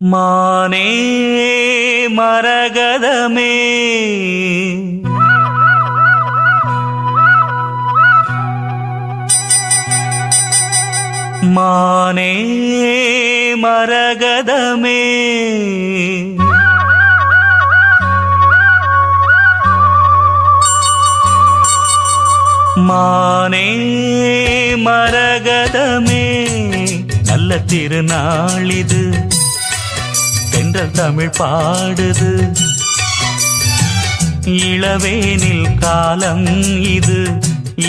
மானே மரகதமே மானே மரகதமே மானே மரகதமே நல்ல திருநாளிது தென்றல் தமிழ் பாடுது இளவேனில் காலம் இது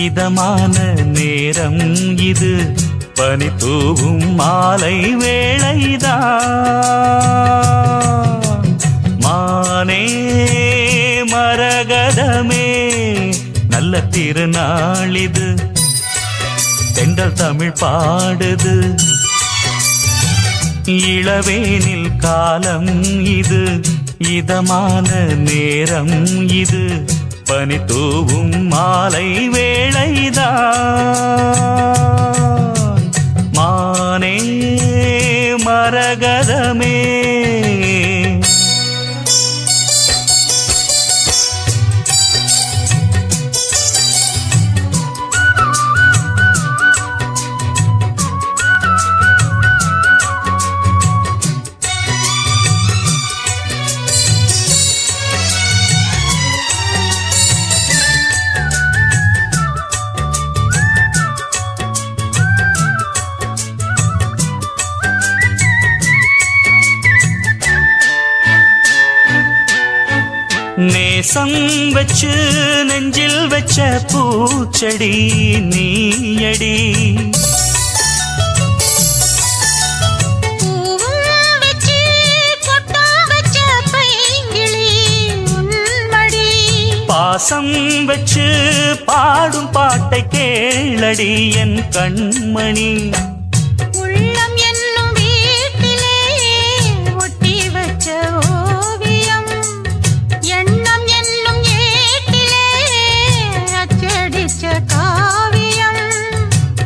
இதமான நேரம் இது பனி தூவும் மாலை வேளைதான் மானே மரகதமே நல்ல திருநாளிது தென்றல் தமிழ் பாடுது இளவேனில் காலம் இது இதமான நேரம் இது பனி தூவும் மாலை வேளைதான் மானே மரகதமே நேசம் வச்சு நெஞ்சில் வச்ச பூச்செடி நீயடி பாசம் வச்சு பாடும் பாட்டை கேளடி என் கண்மணி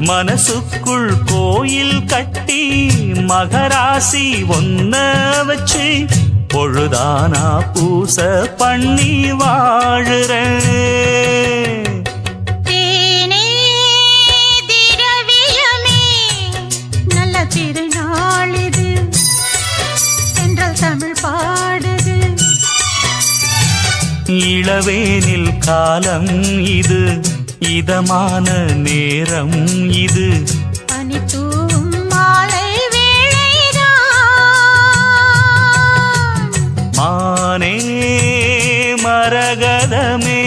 மனசுக்குள் கோயில் கட்டி மகராசி ஒன்ன வச்சு பொழுதானா பூச பண்ணி வாழுற தேனே திரவியமே நல்ல திருநாளிது தென்றல் தமிழ் பாடுது இளவேனில் காலம் இது இதமான நேரம் இது பனி தூவும் மாலை வேளைதான் மானே மரகதமே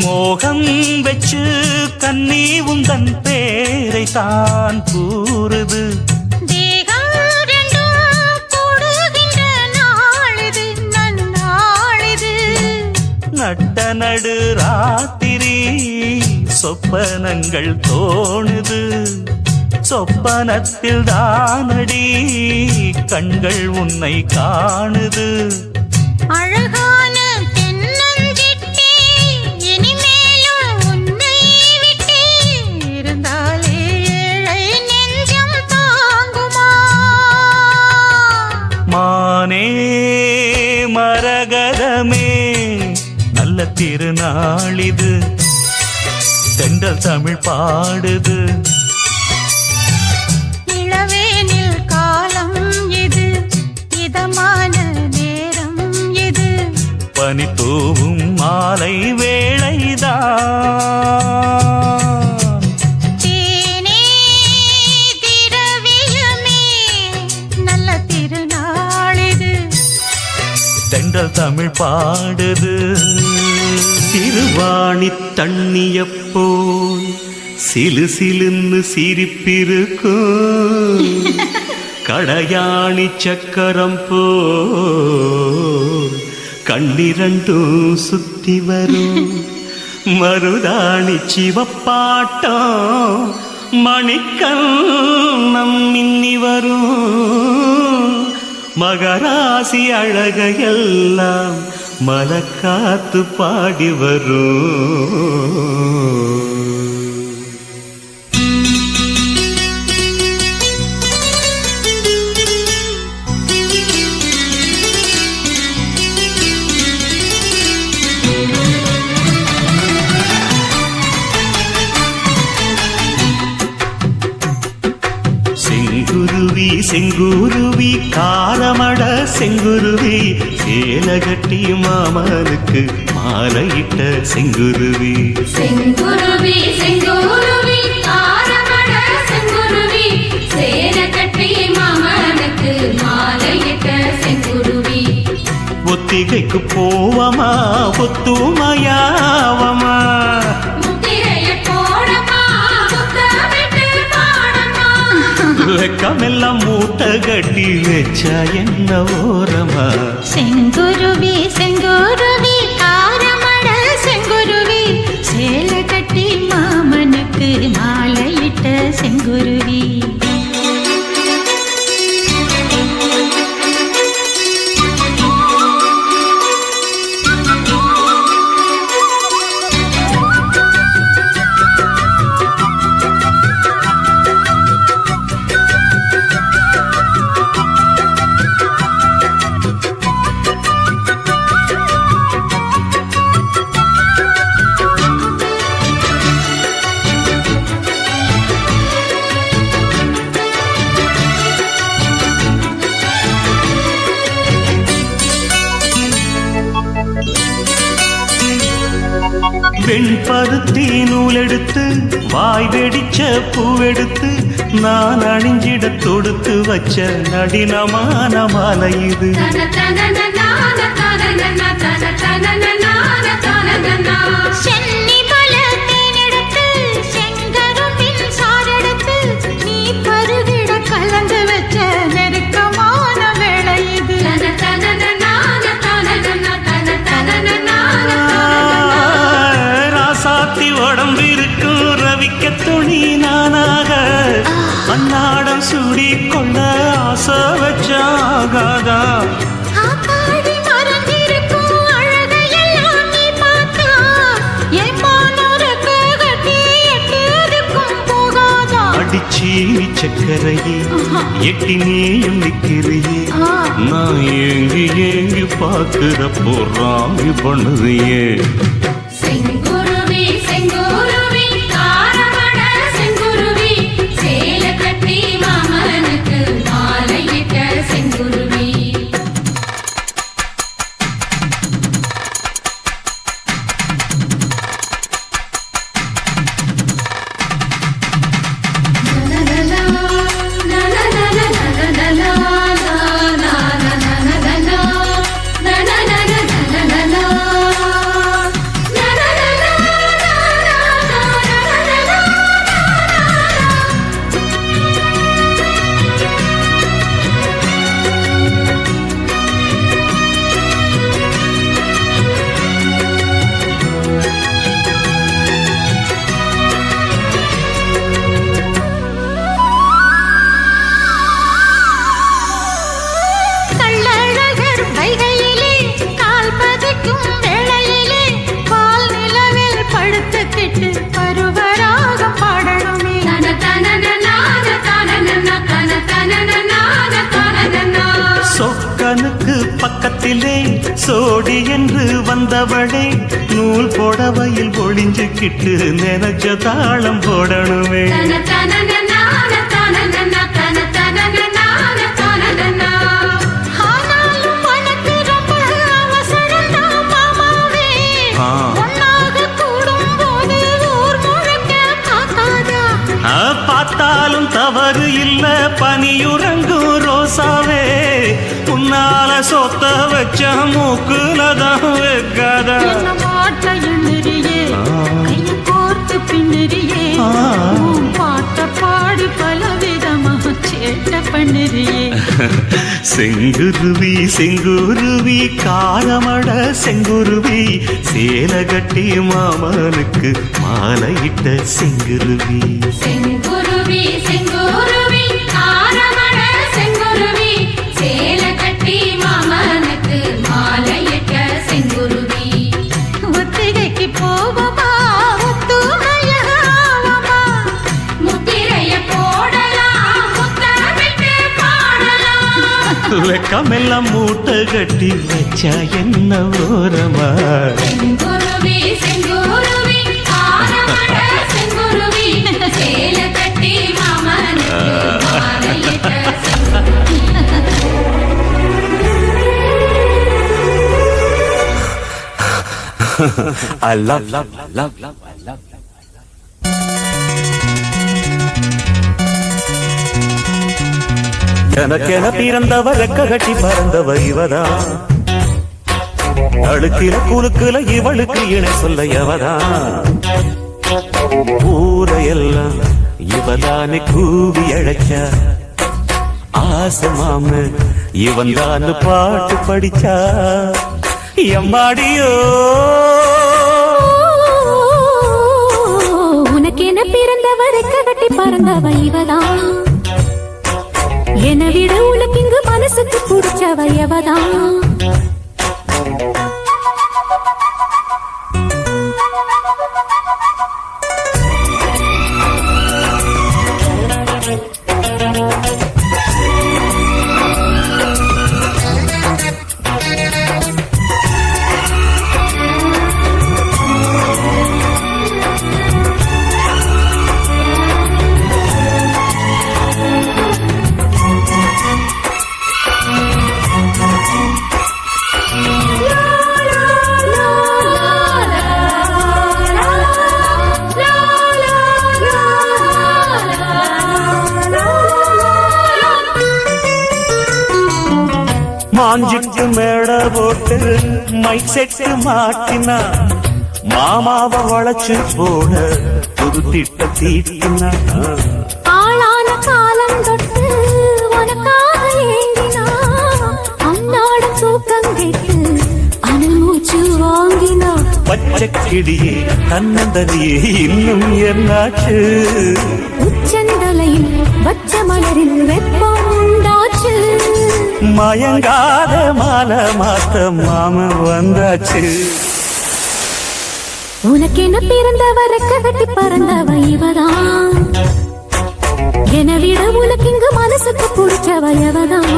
மோகம் வச்சு கண்ணி உந்தன் பேரை தான் கூறுது தேகம் ரெண்டும் கூடுகின்ற நாளிது நன்னாளிது நட்ட நடு ராத்திரி சொப்பனங்கள் தோணுது சொப்பனத்தில் தானடி கண்கள் உன்னை காணுது அழகான மானே மரகதமே நல்ல திருநாளிது தென்றல் தமிழ் பாடுது இளவேனில் காலம் இது இதமான நேரம் இது பனி தூவும் மாலை வேளைதான் தேனே திரவியமே நல்ல திருநாளிது தென்றல் தமிழ் பாடுது. சிறுவாணி தண்ணியப்போல் சிலு சிலுன்னு சிரிப்பிருக்கும் கடையாணி சக்கரம் போல் கண்ணிரண்டும் சுத்தி வரும் மருதாணி சிவப்பாட்டம் மணிக்கண்ணம் மின்னி வரும் மகராசி அழகையெல்லாம் மலக்காத்து பாடி வரும். செங்குருவி செங்குருவி காரமட செங்குருவி சேலகட்டி மாமனுக்கு மாலையிட்ட செங்குருவி. செங்குருவி செங்குருவி காரமட செங்குருவி சேலகட்டி மாமனுக்கு மாலையிட்ட செங்குருவி. ஒத்திகைக்கு போவமா ஒத்துமையாவமா வெக்கமெல்லாம் மூட்டை கட்டி வச்சா என்ன ஓரமா. செங்குருவி செங்குருவி காரமட செங்குருவி சேல கட்டி மாமனுக்கு மாலையிட்ட செங்குருவி. பெண் பருத்தி நூலெடுத்து வாய் வெடிச்ச பூவெடுத்து நான் அணிஞ்சிட தொடுத்து வச்ச நடினமான மாலை இது. சென்னி பல தேனெடுத்து செங்கரும்பின் சாரெடுத்து நீ பருகிட கலந்து வச்ச நெருக்கமான வேளை இது. ராசாத்தி உடம்பு இருக்கும் ரவிக்க துணி நானாக அன்னாடம் சூடி கொள்ள ஆசை வச்சாகாதா. ஆத்தாடி மறந்திருக்கும் அழகையெல்லாம் நீ பார்த்தா என் மானோருக்கு கட்டி எட்டுக்கும் போகாதா. அடிச்சி சக்கரையே எட்டி நீயும் நிக்கிறியே நான் ஏங்கி ஏங்கி பார்க்கிறப்போ ராங்கி பண்ணுறியே. செங்குருவி செங்குருவி காரமட செங்குருவி சேலகட்டி மாமனுக்கு மாலையிட்ட செங்குருவி. சொக்கனுக்கு பக்கத்திலே சோடி என்று வந்தவளே நூல் புடவையில் ஒளிஞ்சுக்கிட்டு நினைச்ச தாளம் போடணுமே. பார்த்தாலும் தவறு இல்ல பனியுறங்கும் ரோசாவே உன்னால சொத்த வச்ச மூக்குலதான் வைக்காத என்ன மாட்ட எண்ணிரியே கையை கோர்த்து பின்னிரியே பாட்ட பாடி பலவிதமா சேட்ட பண்ணிரியே செங்குருவி செங்குருவி காரமட செங்குருவி சேல கட்டி மாமனுக்கு மாலையிட்ட செங்குருவி செங்குருவி செங்குருவி காரமட செங்குருவி சேல கட்டி மாமனுக்கு மாலையிட்ட செங்குருவி ஒத்திகைக்கு போவமா ஒத்துமையாவமா முத்திரைய போடலாம் முத்தமிட்டு பாடலாம் வெக்கமெல்லாம் மூட்டை கட்டி வச்சா என்ன ஓரமா செங்குருவி செங்குருவி காரமட செங்குருவி சேல கட்டி மாமனுக்கு மாலையிட்ட செங்குருவி I love, love, love, love, love. எனக்கென பிறந்தவ ரெக்க கட்டி பறந்தவ இவதா அழுக்கில குலுக்குல இவளுக்கு இணை சொல்ல எவதா ஊரையெல்லாம் இவதானே கூவி அழைச்சா ஆசை மாம இவன் தான் பாட்டு படிச்சா எம்மாடியோ உனக்கென பிறந்தவரை கட்டி பறந்தவ இவதான் என விட உனக்கு இங்கு மனசுக்கு பிடிச்சவ எவதான் மாஞ்சிட்டு மேட போட்டு மைக் செட்டு மாட்டினா மாமாவ வளைச்சு போட புது திட்ட தீட்டினா ஆளான காலம் தொட்டு உனக்காக ஏங்கினா அன்னாட தூக்கம் கேட்டு அனல் மூச்சு வாங்கினா பச்சை கிடியே தன்னந்தனியே இன்னும் என்னாச்சு உச்சந்தலையில் வச்ச மலரில் வெப்பம் உண்டாச்சு மயங்காத மாலை மாத்த மாம வந்தாச்சு உனக்கென பிறந்தவரை கட்டி பறந்தவ இவதான் என விட உனக்கு இங்கு மனசுக்கு பிடிச்சவ எவதான்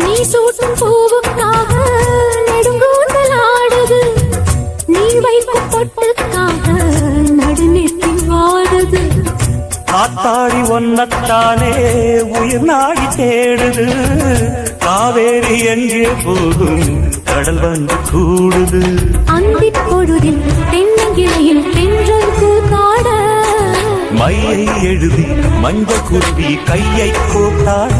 நீ சூட்டும் பூவுக்காக நெடுங்கூந்தல் ஆடுது நீ வைக்கும் பொட்டுக்காக நடுநெற்றி வாடுது காத்தாடி ஒன்னத்தானே உயிர் நாடி தேடுது காவேரி எங்கே போகும் கடல் வந்து கூடுது அந்திப் பொழுதில் தென்னங்கிளையில் தென்றல் கூத்தாட மையை எழுதி மஞ்ச குருவி கையை கூத்தாட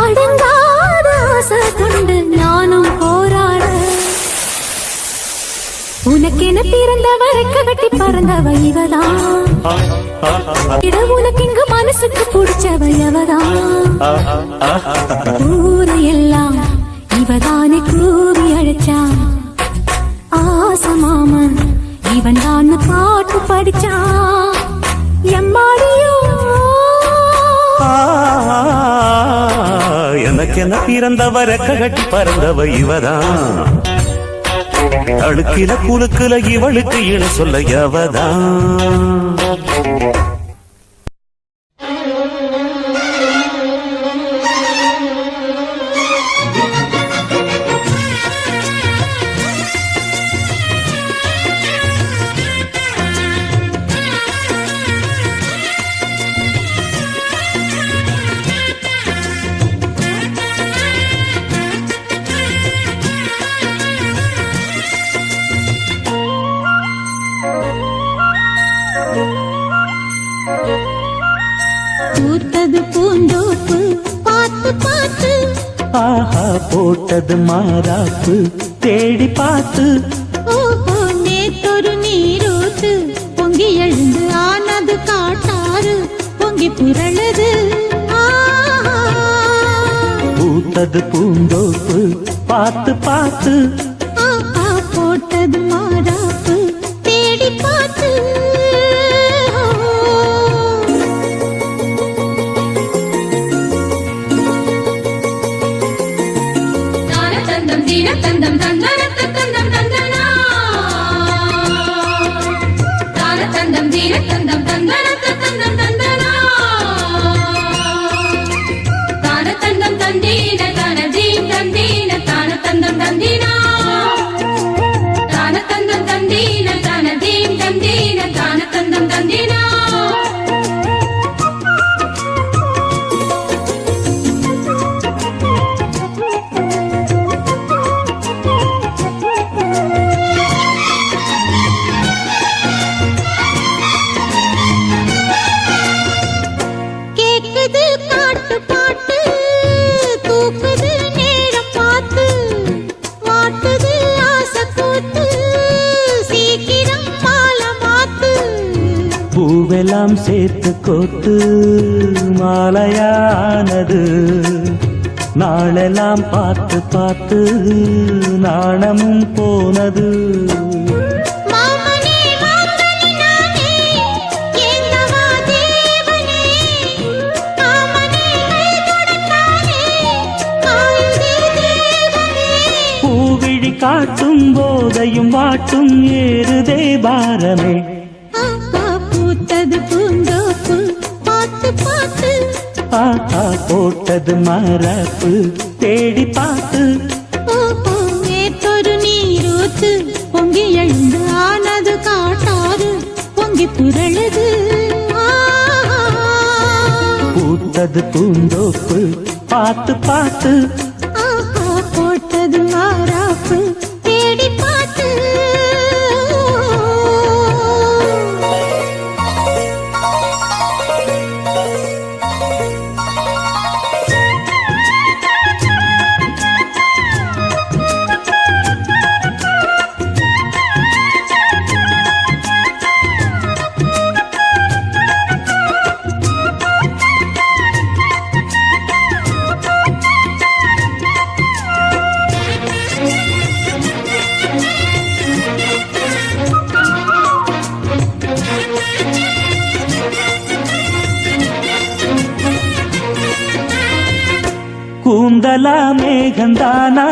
அடங்காத ஆசை கொண்டு நானும் போராட உனக்கென பிறந்தவரை கட்டி பறந்தவ இவதான் இட உனக்கு இங்கு மனசுக்கு பிடிச்சவ எவதான் ஊரையெல்லாம் இவதானே கூவி அழைச்சா ஆசை மாமன் இவன் தான் பாட்டு படிச்சா எம்மாடியோ எனக்கென பிறந்தவரை கட்டி பறந்தவ இவதான் அழுக்கில குலுக்குல இவளுக்கு இணை சொல்ல எவதான் ஆஹா போட்டது மாறாப்பு தேடி பார்த்து ஓஹோ நேத்தொரு நீரூத்து பொங்கி எழுந்து ஆனது காட்டாறு பொங்கி புரளுது பூத்தது பூந்தோப்பு பார்த்து பார்த்து ஆஹா போட்டது மாறாப்பு தேடி பார்த்து தான தந்தம் தீன தந்தம் தந்தனத்த தந்தம் தந்தனா தான தந்தம் தீன தந்தம் தந்தனத்த தந்தம் தந்தனா தான தந்தம் தந்தீன தான தீம் தந்தீன தான தந்தம் தந்தீனா தான தந்தம் தந்தீன தான தீம் தந்தீன தான தந்தம் தந்தீனா கேக்குது காட்டு பாட்டு தூக்குது நேரம் பார்த்து மாட்டுது ஆசை கூத்து சீக்கிரம் மால மாத்து பூவெல்லாம் சேர்த்து கோத்து மாலையானது நாளெல்லாம் பார்த்து பார்த்து நாணமும் போனது மாமனே மாங்கனி நானே எங்கவா தேவனே மாமனே கைதொடத்தானே ஆயுதே தேவனே பூவிழி காட்டும் போதையும் வாட்டும் ஏறுதே பாரமே ஆஹா பூத்தது பூந்தோப்பு பார்த்து பார்த்து ஆஹா போட்டது மரப்பு தேடி பார்த்து ஓஹோ நேத்தொரு நீரூத்து பொங்கி எழுந்து ஆனது காட்டாறு பொங்கி புரளுது பூத்தது பூந்தோப்பு பார்த்து பார்த்து ஆஹா போட்டது மாறாப்பு தேடி பார்த்து கூந்தலா மேகந்தானா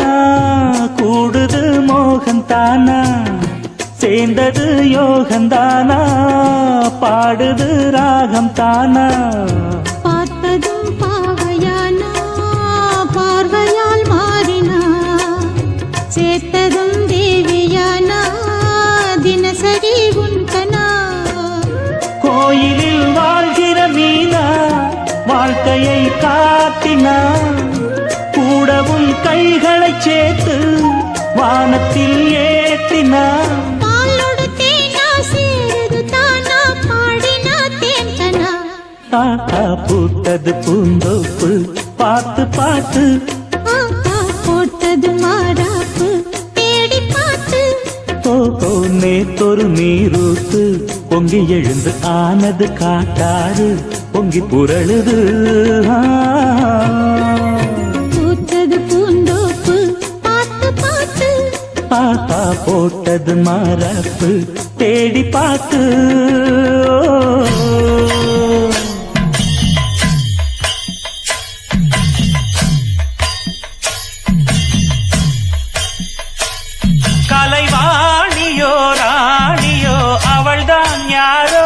கூடுது மோகந்தானா சேர்ந்தது யோகந்தானா பாடுது ராகம் தானா பார்த்ததும் பாவையானா பார்வையால் மாறினா சேர்த்ததும் தேவியானா தினசரி உன்கனா கோயிலில் வாழ்கிற மீனா வாழ்க்கையை காட்டினா கூடவும் கைகளை சேர்த்து வானத்தில் ஏற்றினா பாலோடு தேனா சேருது தானா பாடினா தேன்கனா தாத்தா பூத்தது பூந்தோப்பு பார்த்து பார்த்து ஆஹா போட்டது மாறாப்பு தேடி பார்த்து ஓஹோ நேத்தொரு நீரூத்து பொங்கி எழுந்து ஆனது காட்டாறு பொங்கி புரளுது பூத்தது பூந்தோப்பு பார்த்து பார்த்து ஆஹா போட்டது மரப்பு தேடி பார்த்து கலைவாணியோ ராணியோ அவள்தான் யாரோ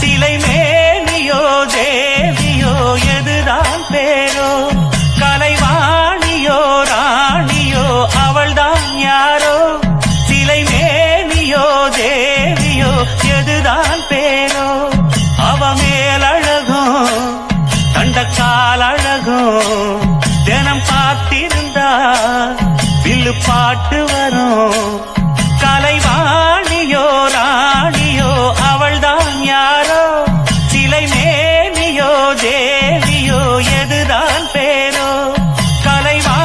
சிலை மேனியோ தேவியோ எதுதான் பேரோ கலைவாணியோ ராணியோ அவள்தான் யாரோ சிலை மேனியோ தேவியோ எதுதான் பேரோ அவ மேலழகோ தண்டக்கால் அழகோ தினம் பார்த்திருந்தா வில்லு பாட்டு வரும் கலைவாணியோ ராணியோ அவள்தான் யாரோ சிலை மேனியோ தேவியோ எதுதான் பேரோ கலைவா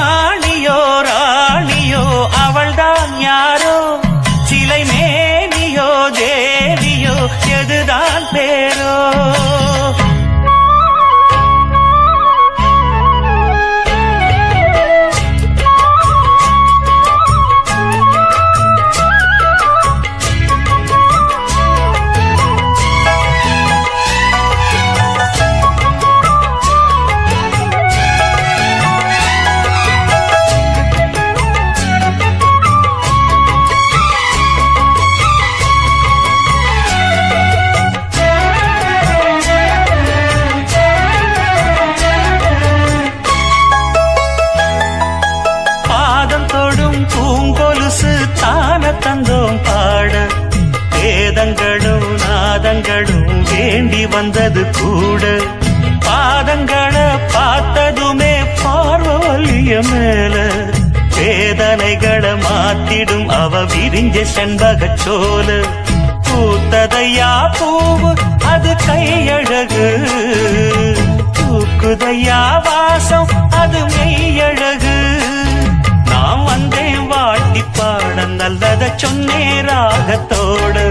கூட பாதங்களை பார்த்ததுமே பார்வலிய மேல வேதனைகளை மாத்திடும் அவ விரிஞ்ச செண்பகச் சோல பூத்ததையா பூவு அது கையழகு பூக்குதையா வாசம் அது மெய்யழகு நான் வந்தேன் வாழ்த்தி பாட நல்லத சொன்னே ராகத்தோடு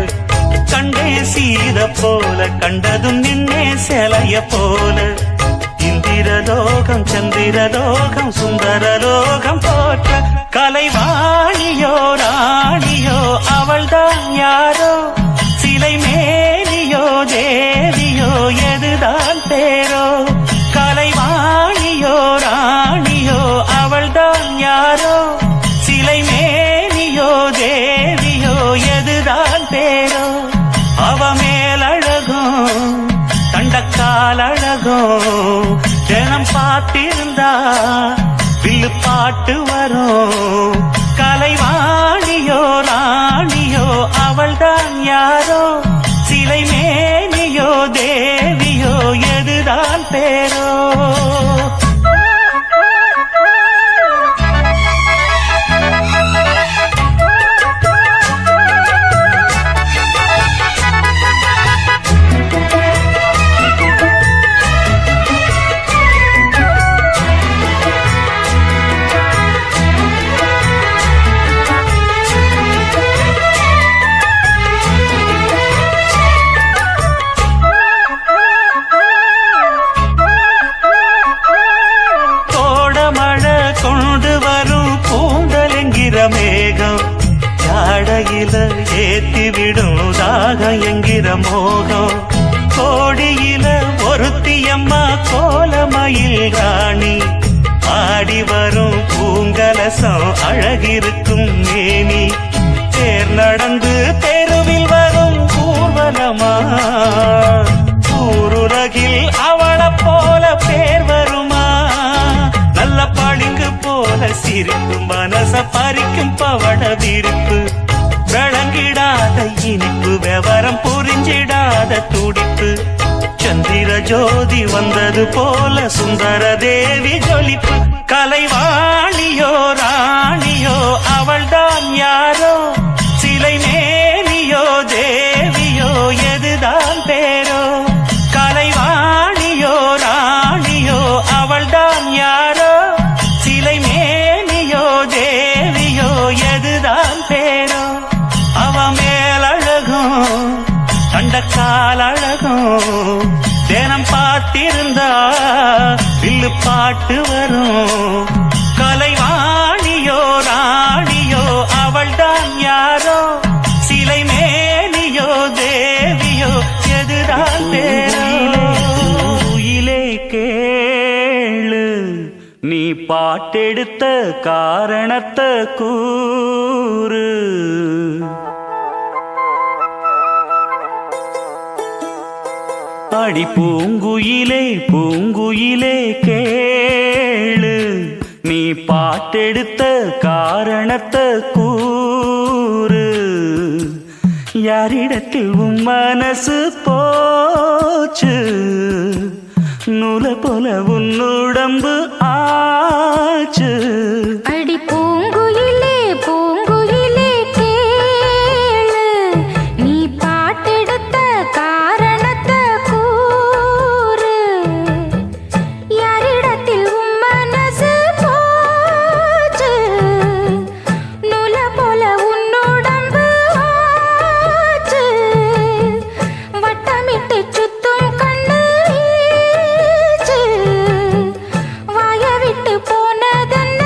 கண்டே சீத போல கண்டதும் நின்னே சிலைய போல இந்திரலோகம் சந்திரலோகம் சுந்தரலோகம் போற்ற கலைவாணியோ ராணியோ அவள்தான் யாரோ சிலை மேலியோ தேவியோ எதுதான் பேரோ கலைவாணியோ ராணியோ அவள்தான் யாரோ சிலை மேலியோ தேவியோ எதுதான் பேரோ அவ மேலழகும் தண்டக்கால் அழகும் தினம் பார்த்திருந்தா வில்லு பாட்டு வரும் கலைவாணியோ ராணியோ அவள்தான் யாரோ சிலை மேனியோ தேவியோ எதுதான் பேரோ மேகம் ஜாடையில ஏத்திவிடும் தாகம் என்கிற மோகம் கோடியில ஒருத்தியம்மா கோலமயில் ராணி ஆடி வரும் பூங்கலசம் அழகிருக்கும் மேனி தேர் நடந்து தெருவில் வரும் ஊர்வலமா ஊருலகில் அவளை போல பேர் வருமா நல்ல பளிங்கு போல சிரிக்கும் மனச பறிக்கும் பவள விரிப்பு விளங்கிடாத இனிப்பு விவரம் புரிஞ்சிடாத துடிப்பு சந்திர ஜோதி வந்தது போல சுந்தர தேவி ஜொலிப்பு கலைவாணியோ ராணியோ அவள்தான் யாரோ சிலை மேனியோ தேவியோ எதுதான் பேரோ கலைவாணியோ ராணியோ அவள்தான் யாரோ சிலை மேனியோ தேவியோ எதுதான் பேரோ அவ மேலழகும் தண்டக்கால் அழகும் தினம் பார்த்திருந்தா வில்லு பாட்டு வரும் கலைவாணியோ ராணியோ அவள்தான் யாரோ சிலை மேனியோ தேவியோ எதுதான் பேரோ உயிலே கேளு நீ பாட்டெடுத்த காரணத்தை கூறு அடி பூங்குயிலே பூங்குயிலே கேளு நீ பாட்டெடுத்த காரணத்தை கூறு யாரிடத்தில் உன் மனசு போச்சு நூல போல உன் உடம்பு ஆச்சு அடி பூங்குயிலே பூங்குயிலே கேளு நீ பாட்டெடுத்த காரணத்தை கூறு யாரிடத்தில் உன் மனசு போச்சு நூல போல உன் உடம்பு ஆச்சு வட்டமிட்டு சுத்தும் கண்ணு வீச்சு வாய விட்டு போனதென்ன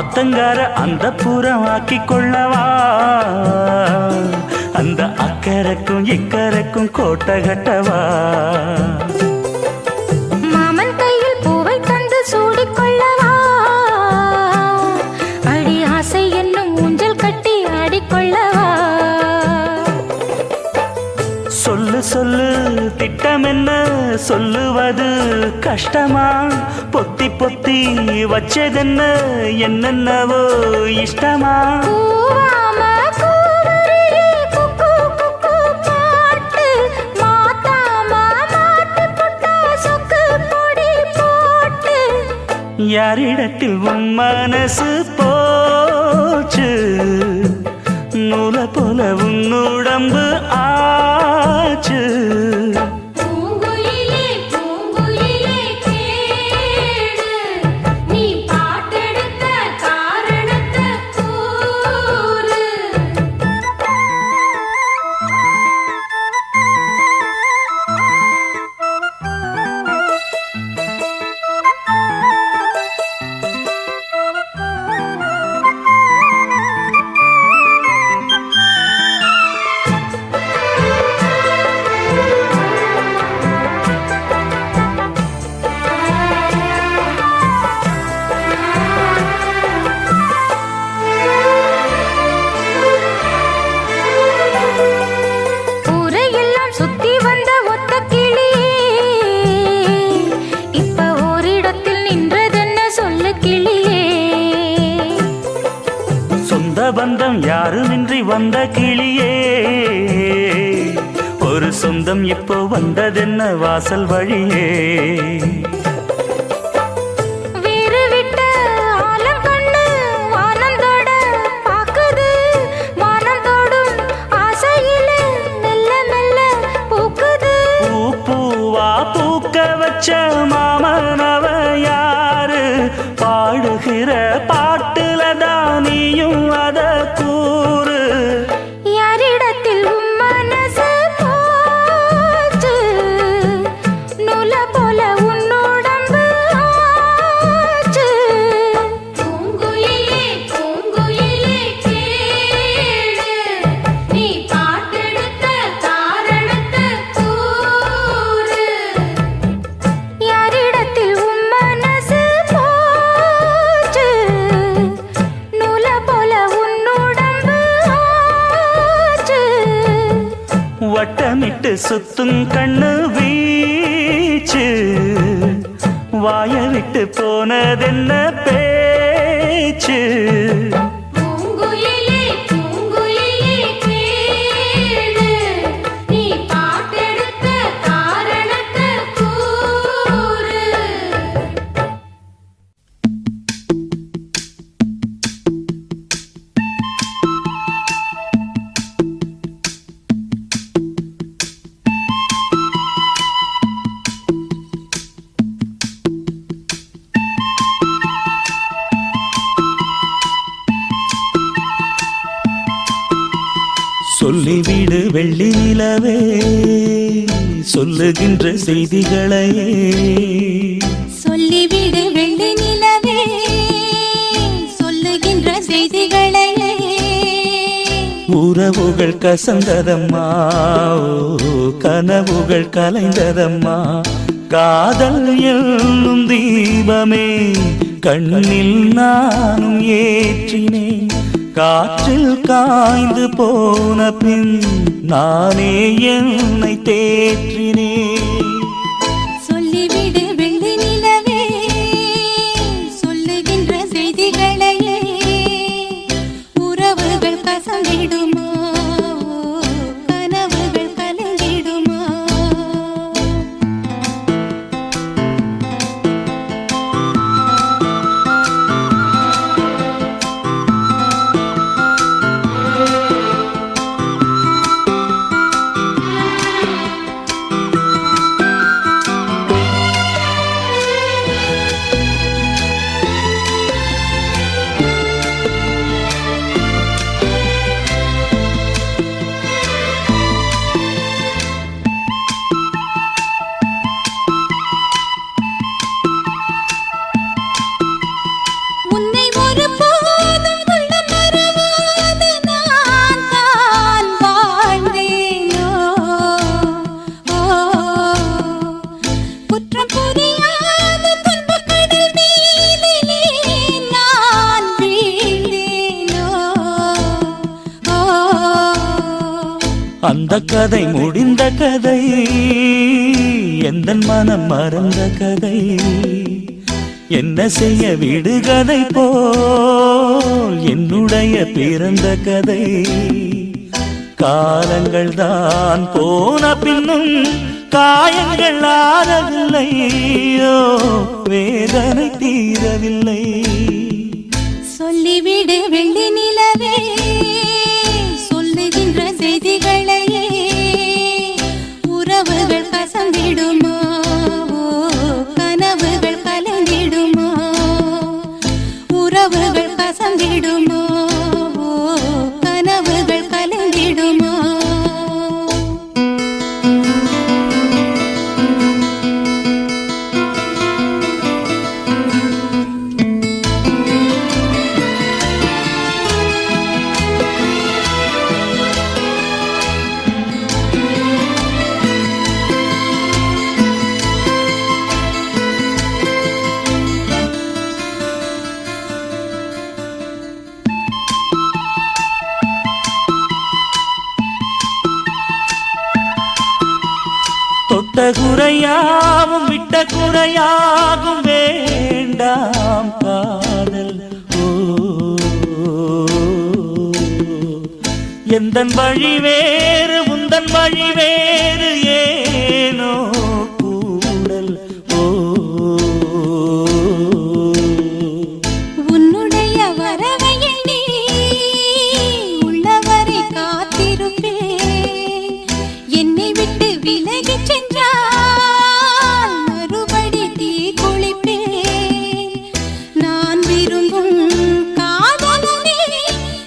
ஆத்தங்கார அந்த புறம் ஆக்கி கொள்ளவா அந்த அக்கறைக்கும் இக்கரைக்கும் கோட்டை கட்டவா மாமன் கையில் பூவை தந்து சூடிக்கொள்ளவா அடி ஆசை என்னும் ஊஞ்சல் கட்டி ஆடிக்கொள்ளவா சொல்லு சொல்லு திட்டம் என்ன சொல்லுவது கஷ்டமா பொத்தி பொத்தி வச்சதென்ன என்னென்னவோ இஷ்டமா கூவாம கூவருளி குக்கு குக்கு பாட்டு மாத்தாம மாட்டி புட்டா சொக்கு பொடி போட்டு யாரிடத்தில் உன் மனசு போச்சு நூல போல உன் உடம்பு ஆச்சு பூங்குயிலே பூங்குயிலே கேடு நீ பாட்டெடுத்த காரணத்தை கூறு ஊரையெல்லாம் சுத்தி வந்த ஒத்த கிளியே இப்ப ஓரிடத்தில் நின்றதென்ன சொல்லு கிளியே சொந்த பந்தம் யாருமின்றி வந்த கிளியே ஒரு சொந்தம் இப்போ வந்ததென்ன வாசல் வழியே வீறு விட்ட ஆலம் கண்ணு வானந்தோட பாக்குது வானந்தோடும் ஆசையில மெல்ல மெல்ல பூக்குது பூ பூவா பூக்க வச்ச மாமனவ யாரு பாடுகிற பாட்டுல தானியும் அத கூறு யாரிடத்தில் உன் மனசு போச்சு நூல போல உன் உடம்பு ஆச்சு பூங்குயிலே பூங்குயிலே கேடு நீ பாட்டெடுத்த காரணத்தை கூறு யாரிடத்தில் உன் மனசு போச்சு நூல போல உன் உடம்பு ஆச்சு வட்டமிட்டு சுத்தும் கண்ணு வீச்சு வாய விட்டு போனதென்ன பேச்சு பூங்குயிலே பூங்குயிலே கேடு நீ பாட்டெடுத்த காரணத்தை கூறு சொல்லிவிடு வெள்ளி நிலவே சொல்லுகின்ற செய்திகளையே சொல்லிவிடு வெள்ளி நிலவே சொல்லுகின்ற செய்திகளை உறவுகள் கசந்ததம்மா ஓ, கனவுகள் கலைந்ததம்மா காதல் என்னும் தீபமே கண்ணில் நானும் ஏற்றினேன் காற்றில் காய்ந்து போன பின் நானே என்னை தேற்றினேன் சொல்லிவிடு வெள்ளி நிலவே சொல்லுகின்ற செய்திகளையே உறவுகள் கசந்திடுமோ கனவுகள் கலங்கிடுமோ அந்த கதை முடிந்த கதை, எந்த மனம் மறந்த கதை. என்ன செய்ய விடுகதை போல் என்னுடைய பிறந்த கதை. காலங்கள் தான் போன பின்னும் காயங்கள் ஆறவில்லை, வேதனை தீரவில்லை. சொல்லிவிடு வெள்ளி நிலவே, சொல்லுகின்ற செய்திகளையே. உறவுகள் கசந்திடுமா, கனவுகள் கலந்திடுமா. உறவுகள் கசந்திடுமா, கனவுகள் கலந்திடுமா. தொட்ட குறையாவும் விட்ட குறையாகும் வேண்டாம் காதல். எந்தன் வழி வேறு உந்தன் வழி வேறு, ஏனோ கூடல். உன்னுடைய வரவை எண்ணி உள்ளவரை காத்திருப்பேன். என்னை விட்டு விலகிச் சென்றால் மறுபடி தீ குளிப்பேன். நான் விரும்பும் காதலனே,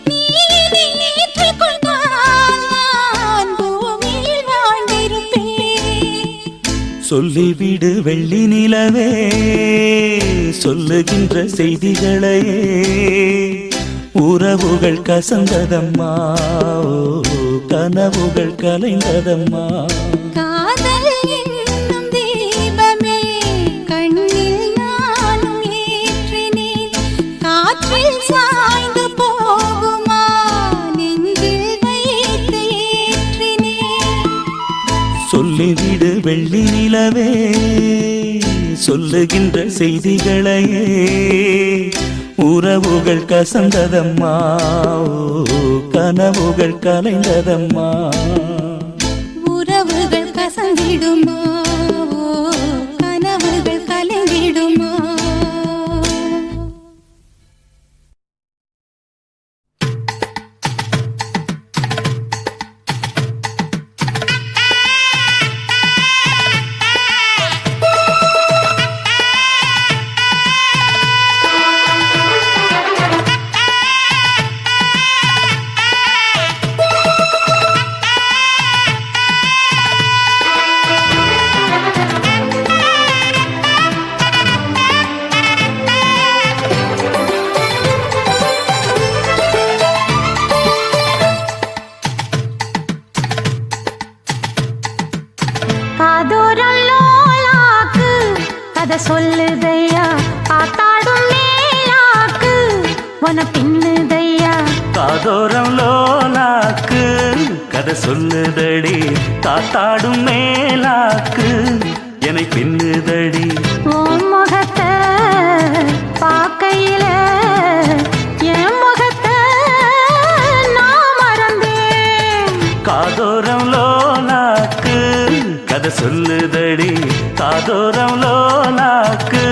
நீ இதை ஏற்றுக்கொண்டால் நான் பூமியில் வாழ்ந்திருப்பேன். சொல்லிவிடு வெள்ளி நிலவே, சொல்லுகின்ற செய்திகளையே. உறவுகள் கசந்ததம்மா, கனவுகள் கலைந்ததம்மா. காதல் என்னும் தீபமே கண்ணில் நானும் ஏற்றினேன். காற்றில் சாய்ந்து போகுமா, நெஞ்சில் வைத்து ஏற்றினேன். சொல்லிவிடு வெள்ளி நிலவே, சொல்லுகின்ற செய்திகளையே. உறவுகள் கசந்ததம்மா, கனவுகள் கலைந்ததம்மா. உறவுகள் கசந்திடுமா, கனவுகள் கலைந்திடுமா. காதோரம் லோலாக்கு கதை சொல்லுதையா, காத்தாடும் மேலாக்கு உன பின்னுதையா. காதோரம் லோலாக்கு கதை சொல்லுதடி, காத்தாடும் மேலாக்கு என்னை பின்னுதடி. உன் முகத்தை பார்க்கையில என் முகத்தை நான் மறந்தேன். காதோரம் லோலாக்கு கதை சொல்லுதடி, காதோரம் லோலாக்கு.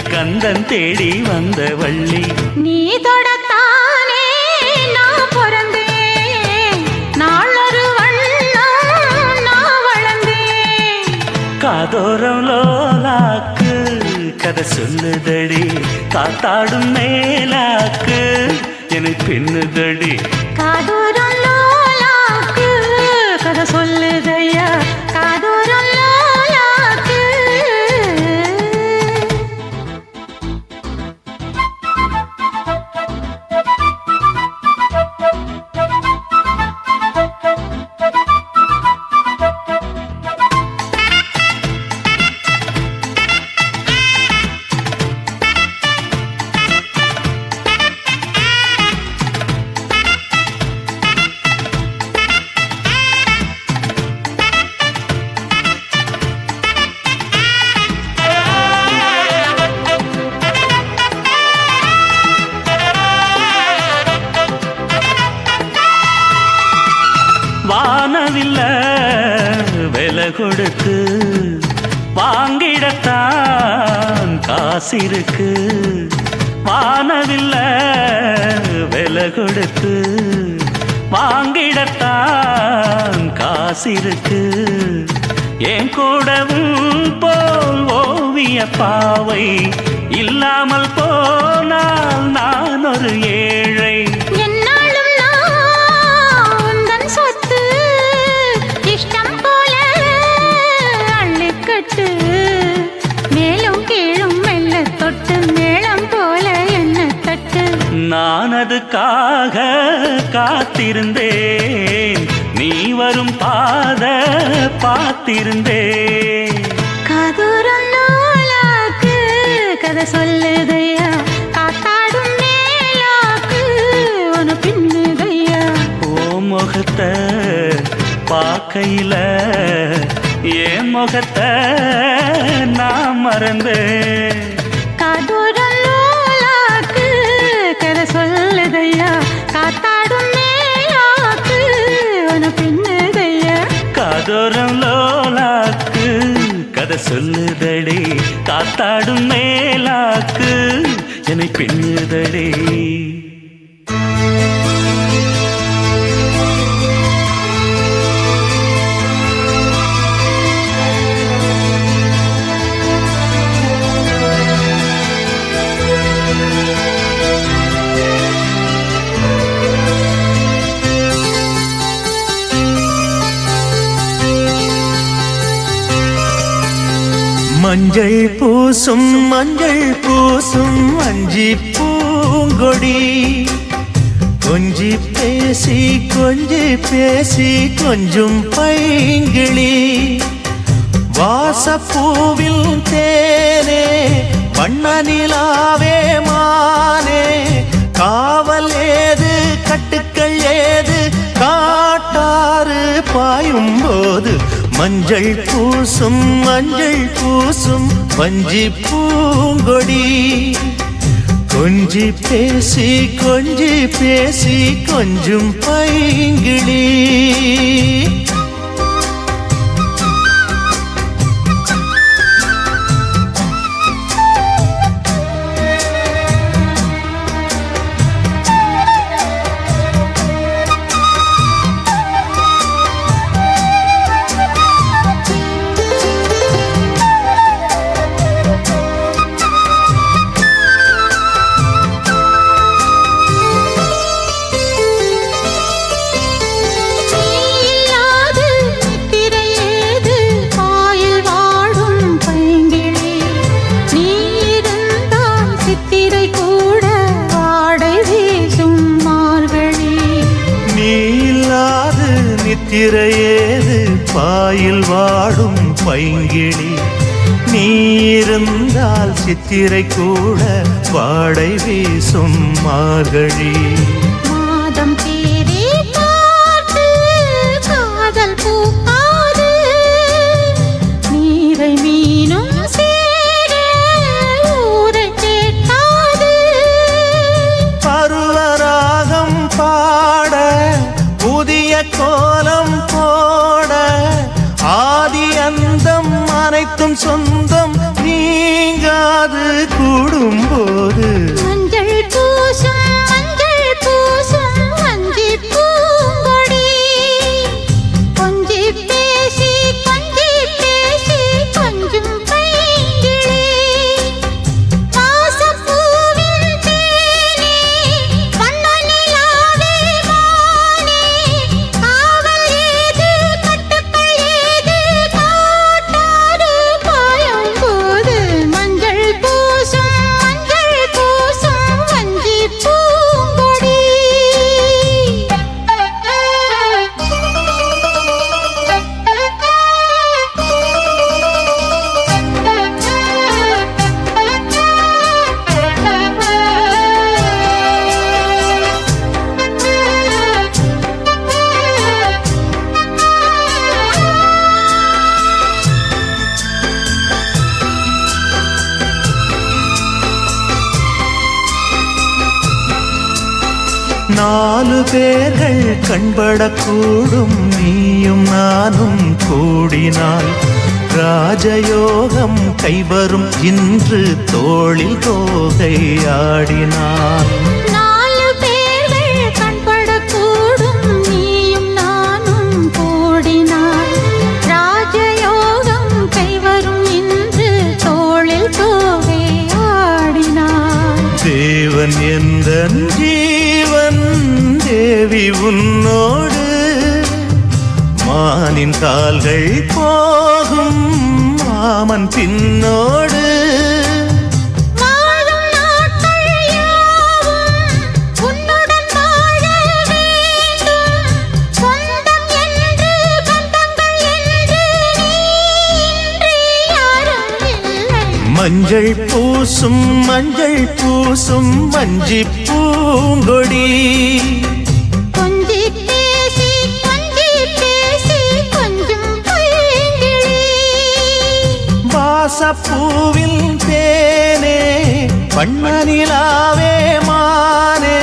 கந்தன் தேடி வந்த வள்ளி. நீ தொடத்தானே நான் பிறந்தேன், நாளொரு வண்ணம் நான் வளர்ந்தேன். காதோரம் லோலாக்கு கதை சொல்லுதடி, காத்தாடும் மேலாக்கு என்னை பின்னுதடி. காதோரம் லோலாக்கு கதை சொல்லுதையா, காதோரம் லோலாக்கு. வானவில்ல விலை கொடுத்து வாங்கிடத்தான் காசிருக்கு. வானவில்ல விலை கொடுத்து வாங்கிடத்தான் காசிருக்கு. என் கூடவும் போல் ஓவிய பாவை இல்லாமல் போனால் நான் ஒரு ஏழை. என்னாலும் நான் உந்தன் சொத்து, இஷ்டம் போல அள்ளிக்கட்டு. மேலும் கீழும் மெல்ல தொட்டு மேளம் போல என்ன தட்டு. நான் அதுக்காக காத்திருந்தேன், நீ வரும் பாத பார்த்திருந்தேன். காதோரம் லோலாக்கு கதை சொல்லுதையா, காத்தாடும் மேலாக்கு உன பின்னுதையா. ஓ முகத்தை பார்க்கையில என் முகத்தை நான் மறந்தேன். காதோரம் லோலாக்கு கதை சொல்லுதையா, காத்தாடும் மேலாக்கு உன பின்னுதையா. காதோரம் லோலாக்கு கதை சொல்லுதடி, காத்தாடும் மேலாக்கு என்னை பின்னுதடி. மஞ்சள் பூசும் மஞ்சள் பூசும் அஞ்சி பூங்கொடி, கொஞ்சி பேசி கொஞ்சும் பைங்கிளி. வாசப்பூவில் தேனே வண்ண நிலாவே மானே, காவல் ஏது கட்டுக்கள் ஏது காட்டாறு பாயும் போது. மஞ்சள் பூசும் வஞ்சி பூங்கொடி, கொஞ்சி பேசி கொஞ்சும் பைங்கிளி. நித்திரையேது பாயில் வாடும் பைங்கிளி, நீ இருந்தால் சித்திரை கூட வாடை வீசும் மார்கழி. மாதம் தேடி பார்த்து காதல் பூக்காது, நீரை மீனும் சேர ஊரை கேட்காது. பருவராகம் பாட புதிய கோலம் போட, ஆதி அந்தம் அனைத்தும் சொந்தம் நீங்காது கூட. கூடும்போது மஞ்சள் பூசும் வஞ்சி பூங்கொடி கொஞ்சி பேசி கொஞ்சும் பைங்கிளி வாசப்பூவின் தேனே வண்ணநிலாவே மானே காவல் ஏது கட்டுக்கள் ஏது காட்டாது பாயும் போது மஞ்சள் பூசும் வஞ்சி பூங்கொடி நாலு பேர்கள் கண்படக்கூடும் நீயும் நானும் கூடினால் ராஜயோகம் கைவரும் இன்று தோளில் தோகை ஆடினாள் நாலு பேர்கள் கண்படக்கூடும் நீயும் நானும் கூடினாள் ராஜயோகம் கைவரும் இன்று தோளில் தோகை ஆடினாள் தேவன் எந்தன் ஜீவன் தேவி உன்னோடு மானின் கால்கள் போகும் மாமன் பின்னோடு வாழும் நாட்கள் யாவும் உன்னுடன் வாழ வேண்டும் சொந்தம் என்று பந்தங்கள் என்று நீ இன்றி யாரும் இல்லை மஞ்சள் பூசும் மஞ்சி பூங்கொடி கொஞ்சி பேசி கொஞ்சும் பைங்கிளி வாசப்பூவில் தேனே வண்ணநிலாவே மானே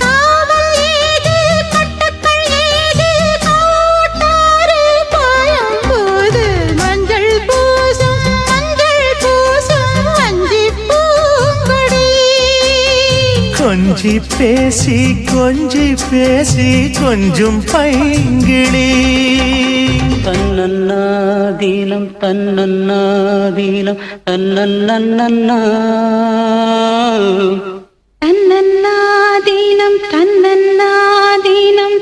காவல் ஏது கட்டுக்கள் ஏது காட்டாறு பாயும் போது மஞ்சள் பூசும் வஞ்சி பூங்கொடி கொஞ்சி பேசி கொஞ்சும் பைங்கிளி தன்னன்னாதீனம் தன்னன்னாதீனம் தன்னன்னன்னா தன்னன்னாதீனம்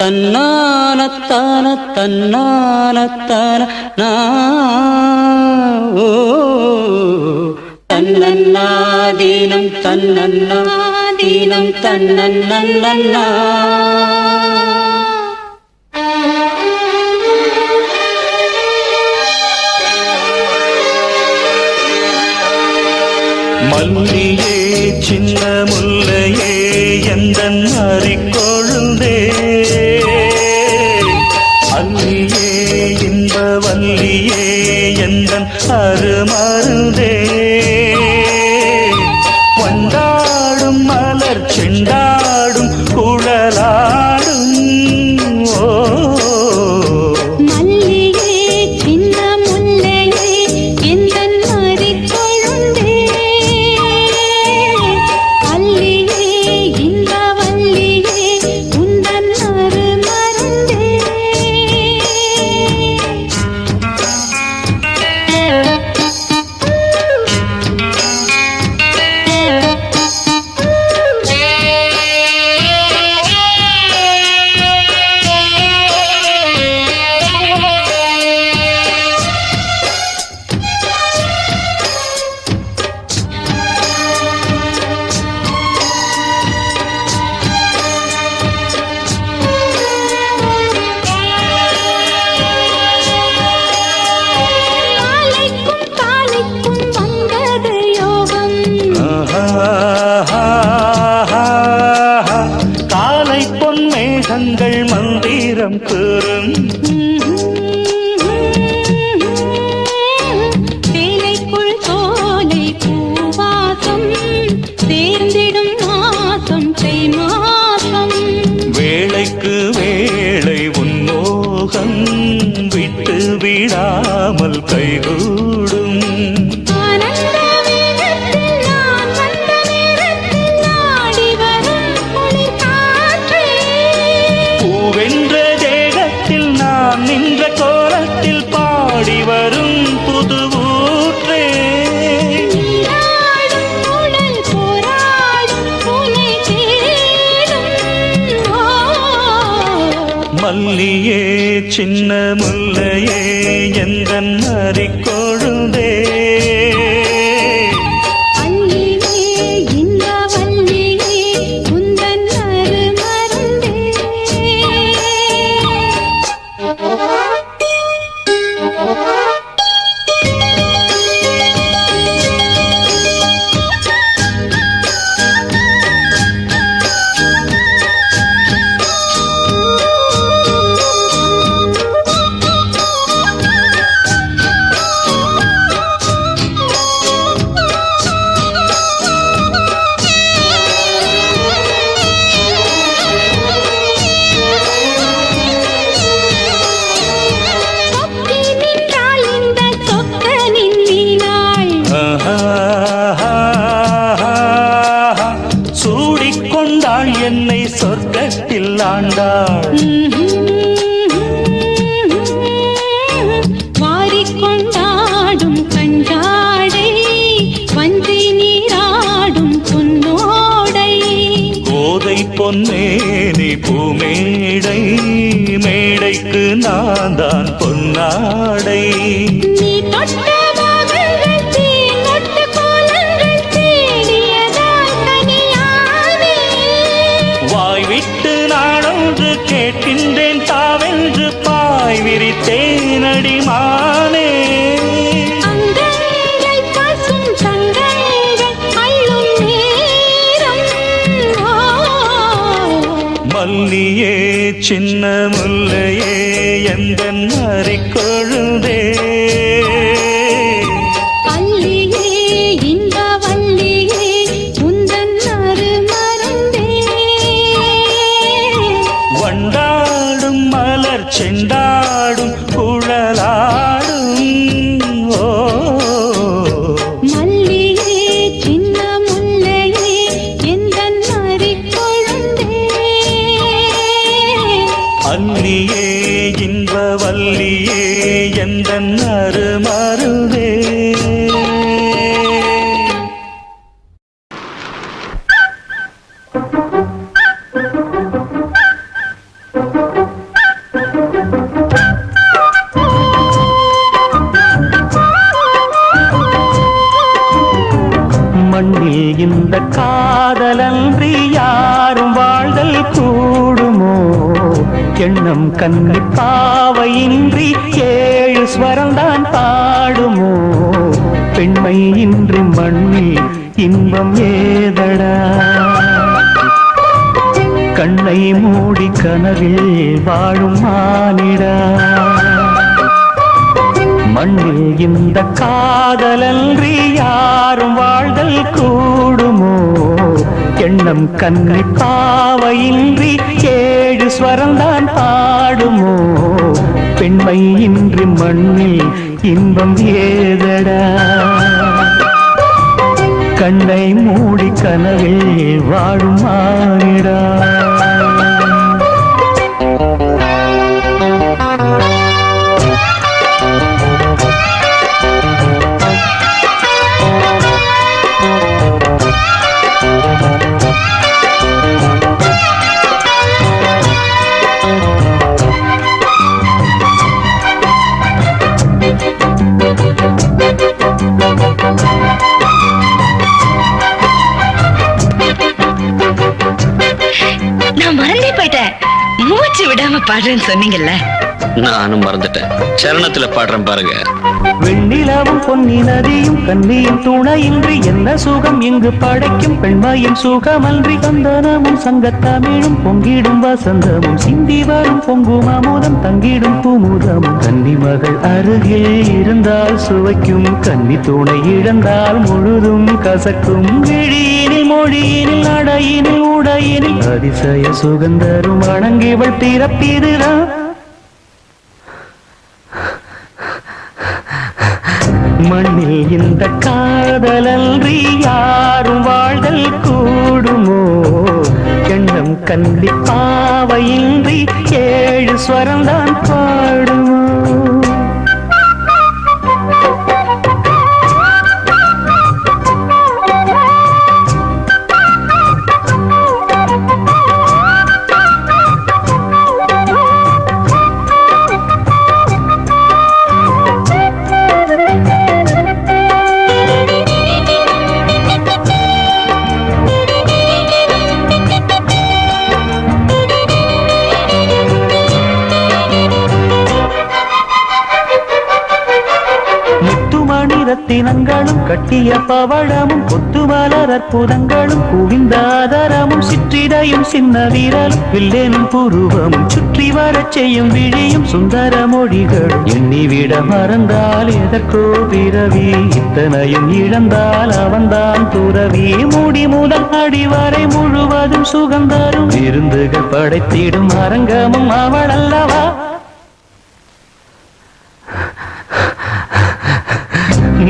தன்னானத்தான தன்னானத்தான ஓ தன்னன்னாதீனம் தன்னன்னாதீனம் தன்னன்னன்னா மல்லியே சின்ன முல்லையே எந்தன் அறிக்கொழுந்தே அல்லியே இன்ப வல்லியே எந்தன் அருமருந்தே வண்டாடும் மலர் செண்டாடும் குழலாடும் ஓ மல்லியே சின்ன முல்லையே எந்தன் மறிக்கொழுந்தே அல்லியே இன்ப வல்லியே உந்தன் அருமருந்தே சின்ன முல்லையே எந்தன் நரிக்கொழுந்தே அல்லியே இந்த வல்லியே உந்தன் அருமருந்தே சூடிக்கொண்டாள் என்னை சொர்க்கத்தில் ஆண்டாள் வாரிக்கொண்டாடும் கண்டாடை வந்தி நீராடும் பொன்னோடை கோதை பொன்னேனி பூமேடை மேடைக்கு நான் தான் பொன்னாடை நீ தொட்ட பாகங்கள் தீங்கொட்டு கோலங்கள் தேடியதால் கனியானே வாய் விட்டு நாடொன்று கேட்கின்றேன் தாவென்று பாய் விரித்தேனடி மானே அங்கங்கள் பசும் தங்கங்கள் அள்ளும் நேரம் மல்லியே சின்ன முல்லையே எந்தன் நரிக்கொழுந்தே அல்லியே இந்த வல்லியே உந்தன் அருமருந்தே வண்டாடும் மலர் செண்டாடும் குழலாடும் ஓ மல்லியே சின்ன முல்லையே எந்தன் அரிக்கொழுந்தே அல்லியே இன்ப வல்லியே எந்தன் அருமருதே மண்ணில் இந்த காதலன்றி யாரும் வாழ்தல் கூடுமோ எண்ணம் கண்ணி பாவையின்றி ஏழு ஸ்வரம்தான் பாடுமோ பெண்மை இன்றி மண்ணில் இன்பம் ஏதடா கண்ணை மூடி கனவில் வாழும் மானிடா மண்ணில் இந்த காதலன்றி யாரும் வாழ்தல் கூடுமோ எண்ணம் கண்ணி பாவையின்றி ஏழு ஸ்வரம்தான் பாடுமோ பெண்மை இன்றி மண்ணில் இன்பம் ஏதடா கண்ணை மூடி கனவில் வாழும் மானிடா நான் மறந்தே போயிட்டேன். மூச்சு விடாம பாடுறேன்னு சொன்னீங்கல்ல, நானும் மறந்துட்டேன். சரணத்துல பாடுறேன் பாருங்க. வெண்ணிலவும் பொன்னி நதியும் கண்ணியும் துணையின்றி என்ன சுகம் இங்கு படைக்கும் பெண்மையின் சுகமன்றி சந்தனமும் சங்கத்தமிழும் பொங்கிடும் வசந்தமும் சிந்தி வரும் பொங்கும் அமுதம் தங்கிடும் குமுதமும் கன்னி மகள் அருகில் இருந்தால் சுவைக்கும் கன்னி துணை இழந்தால் முழுதும் கசக்கும் விழியினில் மொழியினில் நடையினில் உடையினில் அதிசய சுகந்தரும் வணங்கிவள் பிறப்பிதுதான் மண்ணில் இந்த காதலன்றி யாரும் வாழ்தல் கூடுமோ எண்ணம் கண்டி பாவையின்றி ஏழு ஸ்வரம்தான் பாடுமோ ரத்தினங்களும் கட்டிய பவழமும் கொத்துமலர் அற்புதங்களும் குவிந்தாதரமும் சிற்றிடையும் சின்ன வீரலும் வில்லேனும் புருவமும் சுற்றி வரச் செய்யும் விழியும் சுந்தர மொழிகளும் எண்ணிவிட மறந்தால் எதற்கோ பிறவி இத்தனையும் இழந்தால் அவன்தான் துறவி மூடி முதல் அடிவரை முழுவதும் சுகந்தரும் விருந்துகள் படைத்திடும் அரங்கமும் அவள் அல்லவா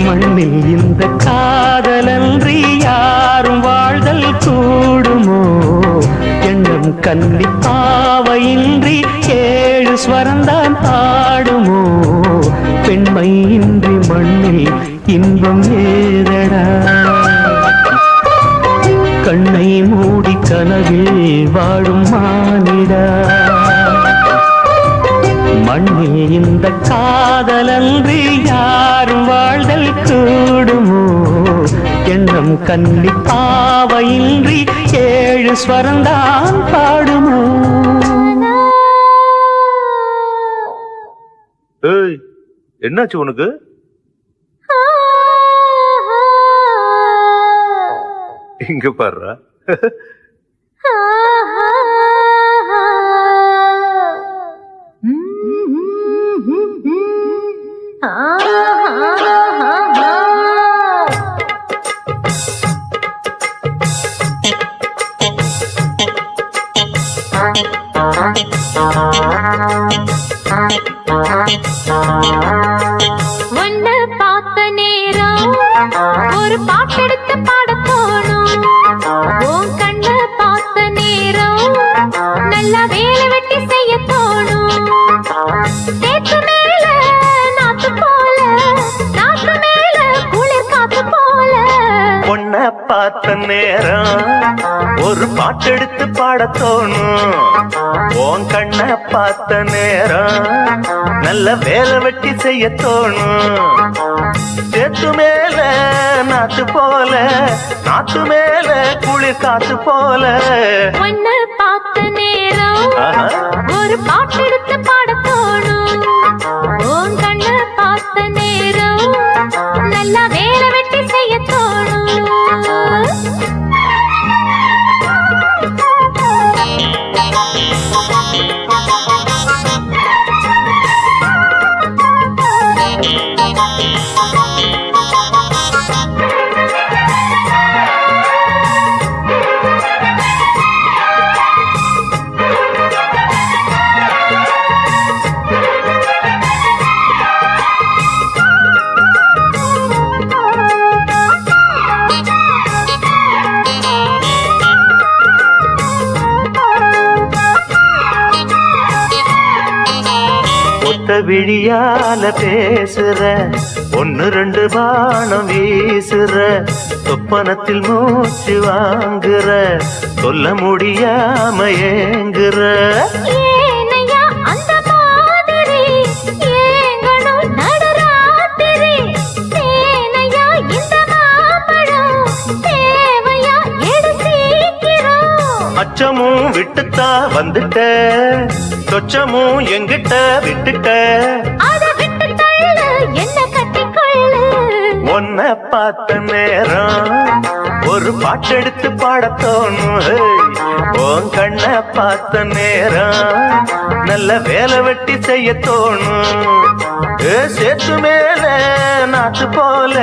மண்ணில் இந்த காதலன்றி யாரும் வாழ்தல் கூடுமோ எண்ணம் கன்னி பாவையின்றி 7 ஸ்வரந்தான் பாடுமோ பெண்மை இன்றி மண்ணில் இன்பம் ஏதடா கண்ணை மூடி கனவில் வாழும் மானிடா மண்ணில் இந்த காதலன்றி யாரும் வாழ்தல் கூடுமோ எண்ணம் கன்னி பாவையின்றி 7 ஸ்வரந்தான் பாடுமோ ஏய் என்னாச்சு உனக்கு இங்க பாருடா ஒன்னு பார்த்த நேரம் ஒரு பாட்டெடுத்து பாட போனோம் உன் கண்ண பார்த்த நேரம் நல்லா வேலை வெட்டி செய்ய தோணும் தேத்து மேல நாத்து போல நாத்து மேல குளிர் காத்து போல பொண்ண பார்த்த நேரம் ஒரு பாட்டெடுத்து பாட தோணும் உன் கண்ண பார்த்த நேரம் நல்ல வேலை வெட்டி செய்ய தோணும் சேத்து மேல நாத்து போல நாத்து மேல குளிர் காத்து போல ஒன்னு பார்த்த நேரம் ஒரு பாட்டெடுத்து பாட தோணும் உன் கண்ண பார்த்த நேரம் நல்லா வேலை வெட்டி செய்ய தோணும் விழியால பேசுற 1 2 பானம் வீசுற சொப்பனத்தில் மூச்சு வாங்குற சொல்ல முடியாம ஏங்குற ஏனையா அந்த மாதிரி ஏங்கணும் நடுராத்திரி தேனையா இந்த மாம்பழம் தேவையா எடு சீக்கிரம் அச்சமும் விட்டுத்தா வந்துட்ட சொச்சமும் எங்கிட்ட விட்டுட்ட அத விட்டு தள்ளு என்ன கட்டிக்கொள்ளு உன்னை பார்த்த நேரம் ஒரு பாட்டெடுத்து பாட தோணும் உன் கண்ண பார்த்த நேரம் நல்ல வேலை வெட்டி செய்ய தோணும் சேத்து மேல நாத்து போல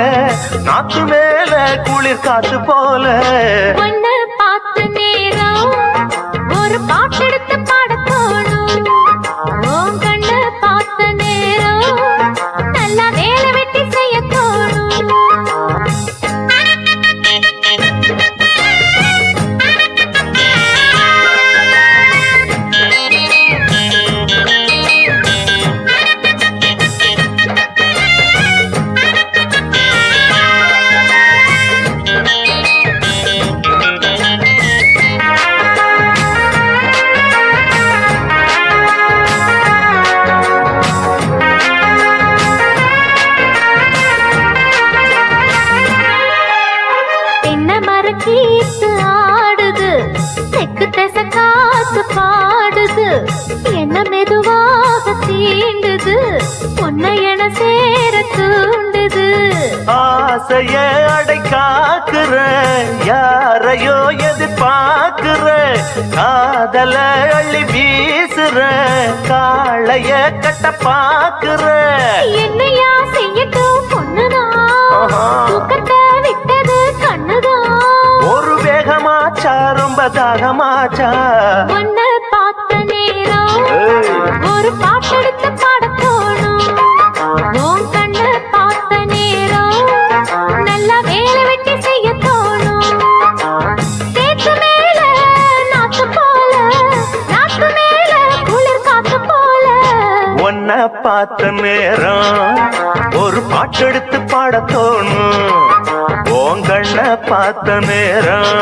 நாத்து மேல குளிர் காத்து போல ஒன்னு பார்த்த நேரம் ஒரு பாட்டெடுத்து பாட தோணும் உன் கண்ண பார்த்த நேரம் நல்லா வேலை வெட்டி செய்ய தோணும் கீத்து ஆடுது தெக்கு தச காத்து பாடுது என்ன மெதுவாக தீண்டுது உன்னை என சேர தூண்டுது ஆசைய அடை காக்குற யாரையோ எதிர்பார்க்கிற காதல அள்ளி வீசுற காளைய கட்ட பாக்குற என்னையா செய்யட்டும் பொண்ணுதான் தூக்கத்தை விட்டது கண்ணுதான் ஒரு வேகமாச்சா ரொம்ப தாகமாச்சா ஒன்ன பார்த்த நேரம் ஒரு பாட்டெடுத்து பாட தோணும் உன் கண்ண பார்த்த நேரம் நல்லா வேலை வெட்டி செய்ய தோணும் சேத்து மேல நாத்து போல நாத்து மேல குளிர் காத்து போல உன்னை பார்த்த நேரம் ஒரு பாட்டெடுத்து பாட தோணும் உன் கண்ணை பார்த்த நேரம்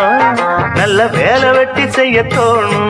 நல்ல வேலை வெட்டி செய்ய தோணும்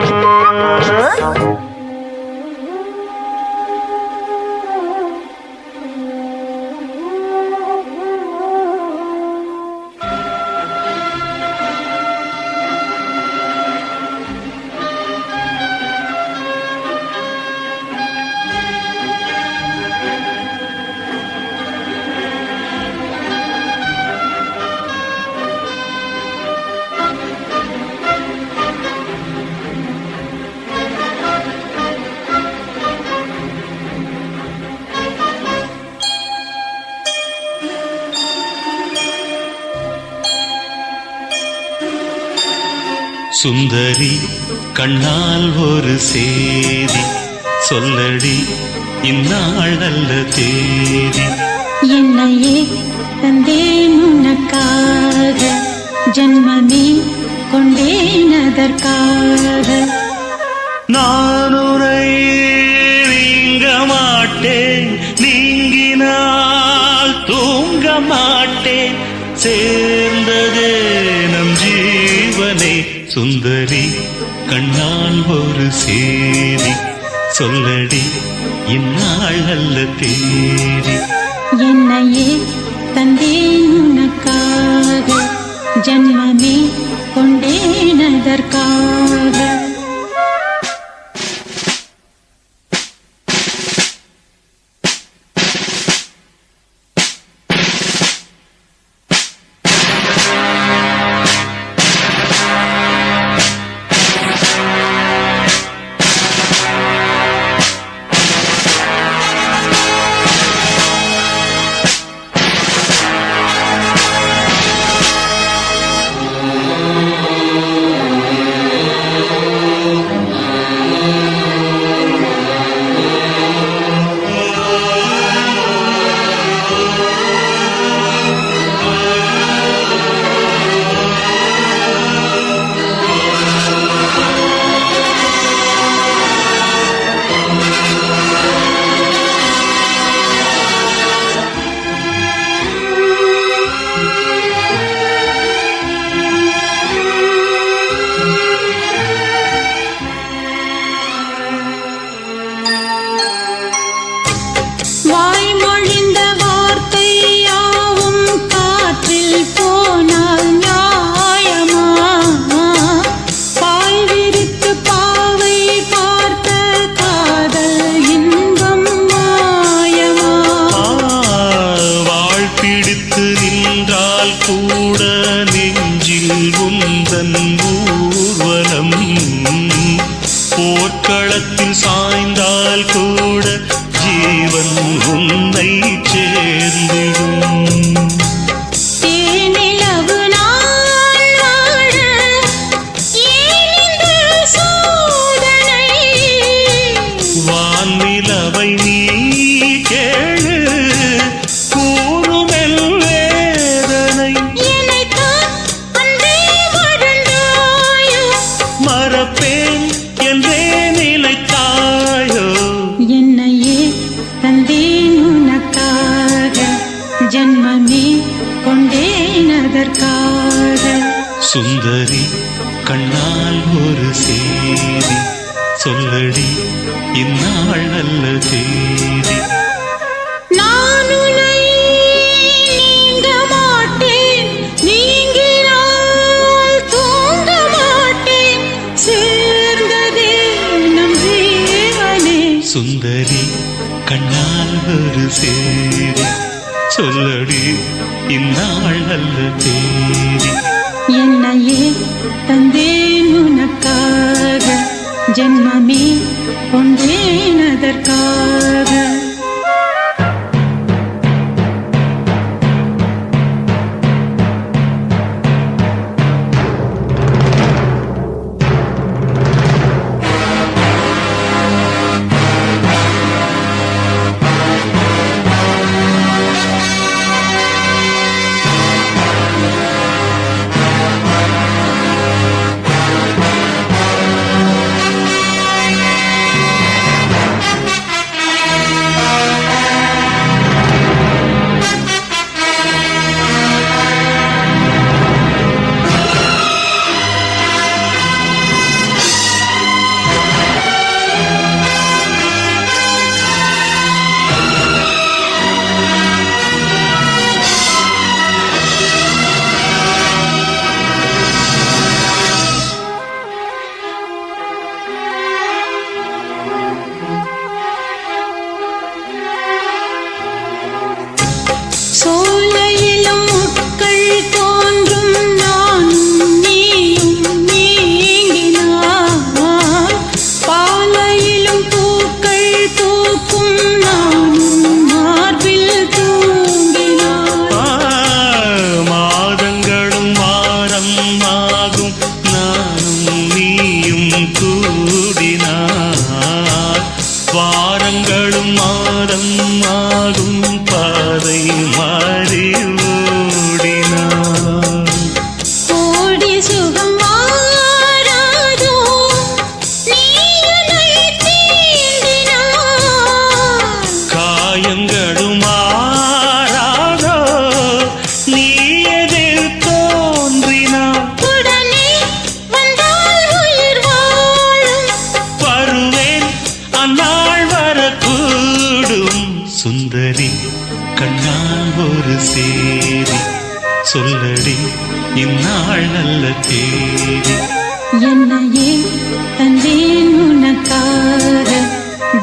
சுந்தரி கண்ணால் ஒரு சேதி சொல்லடி இந்நாள் நல்ல தேதி என்னையே தந்தேன் உனக்காக ஜன்மமே கொண்டேன் அதற்காக நான் உரை நீங்க மாட்டேன் நீங்கினால் தூங்க மாட்டேன் சேர்ந்ததே நம் ஜீவனே சுந்தரி கண்ணால் ஒரு சேதி சொல்லடி இந்நாள் நல்ல தேதி என்னையே தந்தேன் உனக்காக ஜன்மமே கொண்டேன் அதற்காக போர்க்களத்தில் சாய்ந்தால் கூட ஜீவன் உன்னை சேர்ந்திடும் தேனிலவு நாள் வாழ ஏனிந்த சோதனை வான்நிலவை நீ கேளு கூறுமெல் வேதனை என்னைத்தான் அன்றே வாழ்ந்தாயோ மறப்பேன் என்றே நிலைத்தாயோ என்னையே தந்தேன் உனக்காக ஜன்மமே கொண்டேன் அதற்காக சுந்தரி கண்ணால் ஒரு சேதி சொல்லடி இந்நாள் நல்ல தேதி நான் உன்னை நீங்க மாட்டேன் நீங்கினால் தூங்க மாட்டேன் சேர்ந்ததே நம் ஜீவனே சுந்தரி கண்ணால் ஒரு சேதி சொல்லடி இந்நாள் நல்ல தேதி. என்னையே தந்தேன் உனக்காக, ஜென்மமே கொண்டேன் அதற்காக. சோலையிலும் முட்கள் தோன்றும் நானும் நீயும் நீங்கினார், பாலையிலும் பூக்கள் பூக்கும் நானும் மார்பில் தூங்கினார். மாதங்களும் வாரம் ஆகும் நானும் நீயும் கூடினார், வாரங்களும் மாதம் ஆகும் பாதை மாறி ஓடினார். கோடி சுகம் மாறாதோ நீ என்னை தீண்டினார், காயங்களும் மாறாதோ நீ எதிர் தோன்றினார். உடனே வந்தால் உயிர் வாழும், வருவேன் அந்நாள் வரக்கூடும். சுந்தரி கண்ணால் ஒரு சேரி, சொல்லடி இந்நாள் நல்ல தேதி. என்னையே தந்தேன் உனக்காக,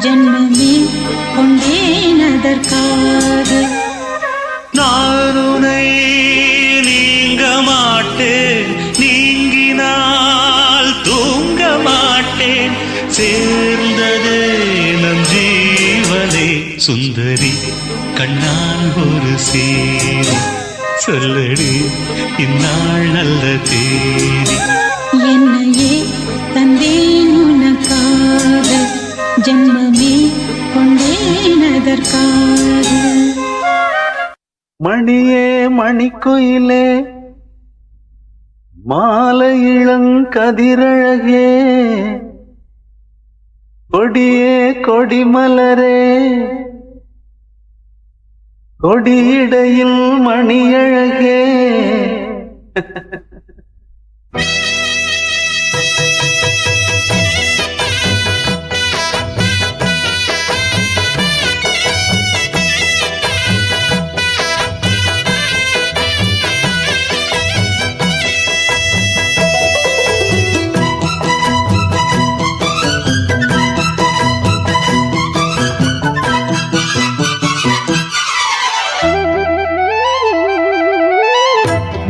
ஜென்மமே கொண்டேன் அதற்காக. நான் உன்னை நீங்க மாட்டேன், நீங்கினால் தூங்க மாட்டேன், சேர்ந்ததே நம் ஜீவனே. சுந்தரி கண்ணால் ஒரு சேரி, சொல்லடி இந்நாள் நல்ல தேதி. என்னையே தந்தேன் உனக்காக, ஜென்மமே கொண்டேன் அதற்காக. மணியே மணிக்குயிலே மாலை இளங்கதிரழகே, கொடியே கொடிமலரே கொடியிடையில் மணியழகே.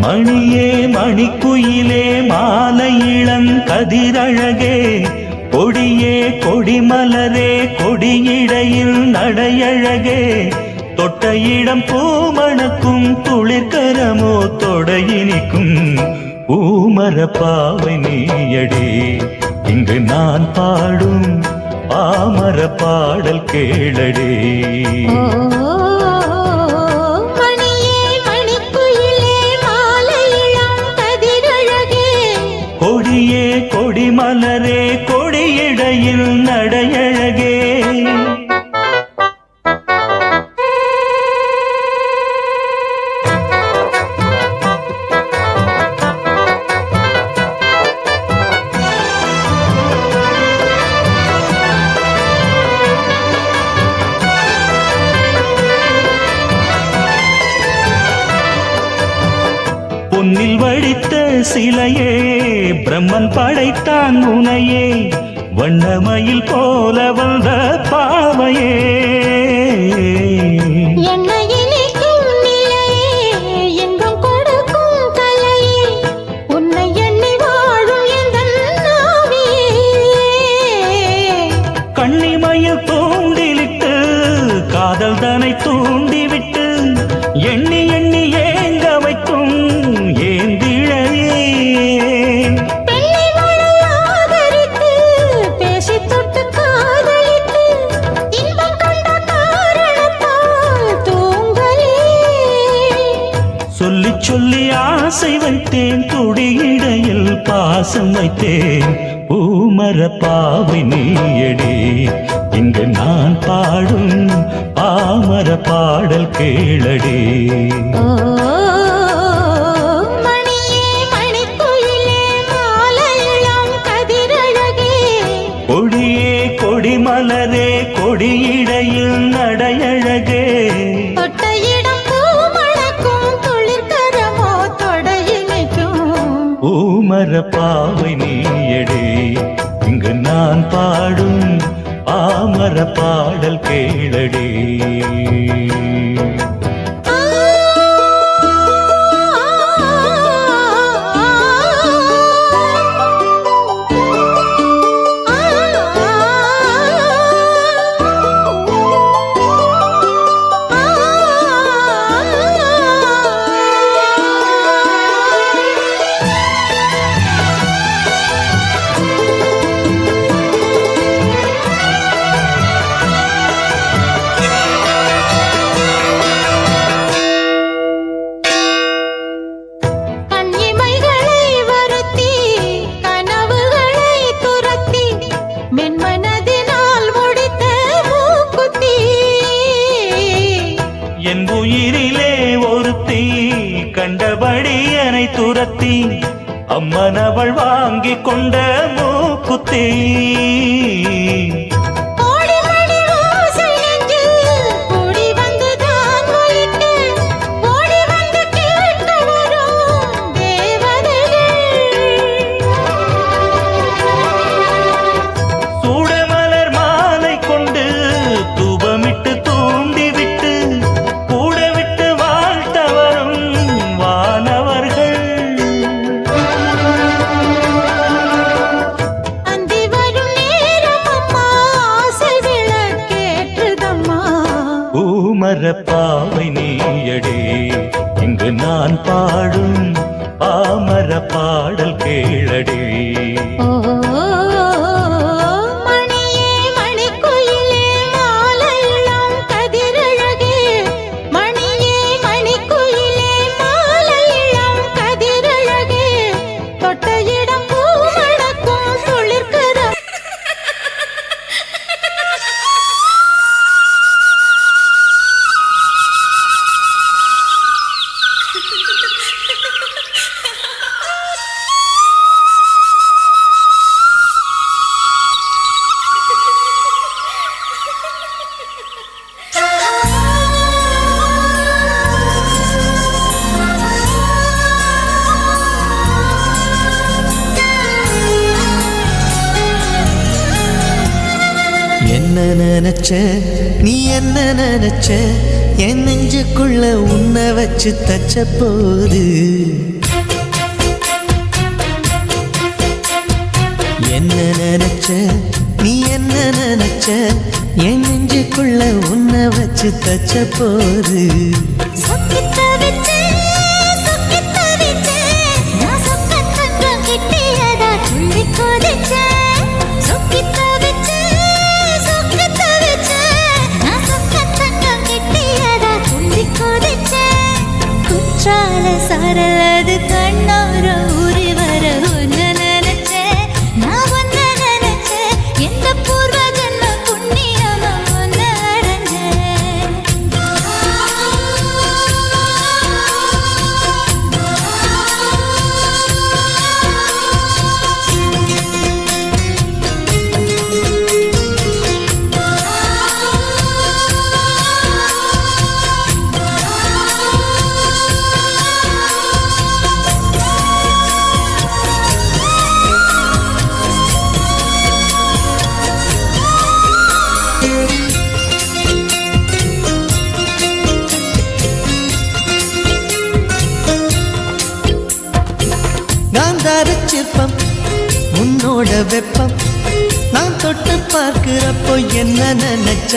மணியே மணிக்குயிலே மாலை இளங்கதிரழகே, கொடியே கொடிமலரே கொடியிடையில் நடையழகே, தொட்ட இடம் பூமணக்கும் துளிர்கரமோ தொடையினிக்கும் பூமர பாவை நீயடே. இங்கு நான் பாடும் பாமர பாடல் கேளடே. கொடியே கொடிமலரே கொடியிடையில் நடையழகே. பொன்னில் வடித்த சிலையே பிரம்மன் படைத்தான் உனையே, வண்ணமயில் போல வந்த பாவையே. என்னை இனிக்கும் சொல்லி சொல்லி ஆசை வைத்தேன், துடியிடையில் பாசம் வைத்தேன். பூமர பாவை நீயடி, இங்கு நான் பாடும் பாமர பாடல் கேளடி. ஓ மணியே மணிக்குயிலே மாலையிளம் கதிரழகே, கொடியே கொடிமலரே கொடியிடையில் நடையழகே, தொட்ட இடம் பூ மணக்கும் துளிர்கரமோ தொடையினைக்கும். பூமர பாவை நீயடி, இங்கு நான் பாடும் பாமர பாடல் கேளடி. என் உயிரிலே ஒருத்தி கண்டபடி என்னை துரத்தி, அம்மனவள் வாங்கி கொண்ட மூக்குத்தி. சூடமலர் மாலை கொண்டு தூபமிட்டு தூண்டிவிட்டு கூட விட்டு வாழ்த்த வரும் வானவர்கள். அந்தி வரும் நேரம் அம்மா ஆசை விளக்கேற்றுதம்மா. பூமர பாவை நீயடி, இங்கு நான் பாடும் பாமர பாடல் கேளடி. ஓ மணியே மணிக்குயிலே மாலையிளம் கதிரழகே, மணியே மணிக்குயிலே மாலையிளம் கதிரழகே, தொட்ட இடம் பூ மணக்கும் துளிர்கரம். என்ன நினைச்ச நீ என்ன நினைச்ச, என் நெஞ்சுக்குள்ள உன்னை வச்சு தச்ச போது. என்ன நினைச்ச நீ என்ன நினைச்ச, என் நெஞ்சுக்குள்ள உன்னை வச்சு தச்ச போது. சரலது கண்ணோர ஊறி வர ஒன்னு நினைச்ச, நான் ஒன்னு நினைச்ச, எந்த பூர்வ ஜன்ம புண்ணியமா ஒன்னு அடைஞ்ச. சிற்பம் உன்னோட வெப்பம் நான் தொட்டு பார்க்கிறப்போ என்ன நினைச்ச.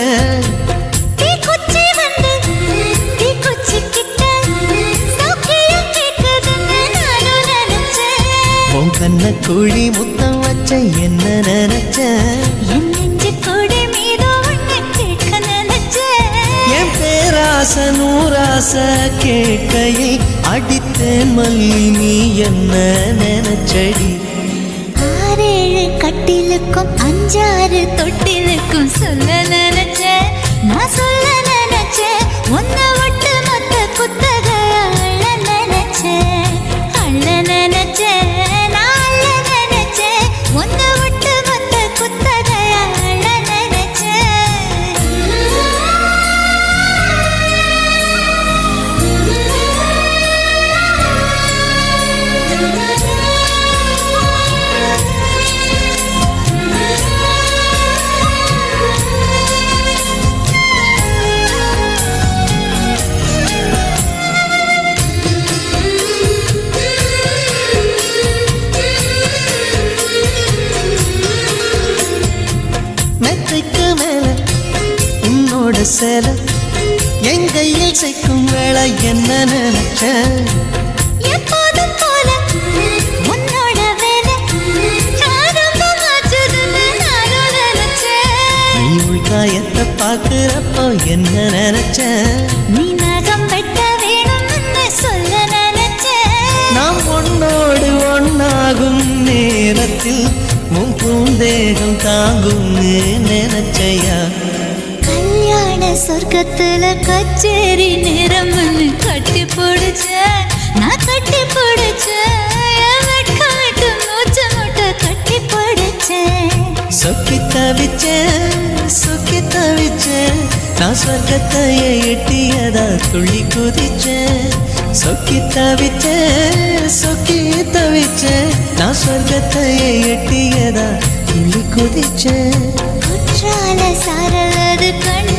உன் கண்ண குழி முத்தம் வச்ச என்ன நினைச்ச. என் பேரா ஆச நூறாச கேட்கையில் அடித்தேன் மல்லி நீ என்ன நினைச்சடி 6 கட்டிலுக்கும் 5 தொட்டிலுக்கும் சொல்ல நினைச்சேன் நான் சொல்ல நினைச்சேன் உன்னை விட்டு மொத்த குத்தக அள்ள நினைச்சேன் நான் அள்ள நினைச்சேன் உன்னை விட்டு மொத்த குத்தக அள்ள மெத்தைக்கு மேல உன்னோட சேல என் கையில் சேர்க்கும் வேளை என்ன நினைச்ச எப்போதும் போல உன்னோட வேலை ஆரம்பமாச்சதுன்னு நானும் நினைச்சேன் நீ உள்காயத்தை பார்க்கிறப்போ என்ன நினைச்ச நீ நகம் வெட்ட வேணும்னு சொல்ல நினைச்சேன் நாம் ஒன்னோடு ஒன்னாகும் நேரத்தில் உன் பூந்தேகம் தாங்கும்னு நினைச்சையா கல்யாண சொர்க்கத்துல கச்சேரி நேரம்னு கட்டி பிடிச்சேன் நான் கட்டி பிடிச்சேன் வெட்காட்டு மூச்சு முட்டை கட்டி பிடிச்சேன் சொக்கி தவிச்சேன் நான் சொர்க்கத்தையே எட்டியதா துள்ளி குதிச்சேன் சொக்கி தவிச்சேன் நான் சொர்க்கத்தையே எட்டியதா துள்ளி குதிச்சேன் குற்றால சாரலது கண்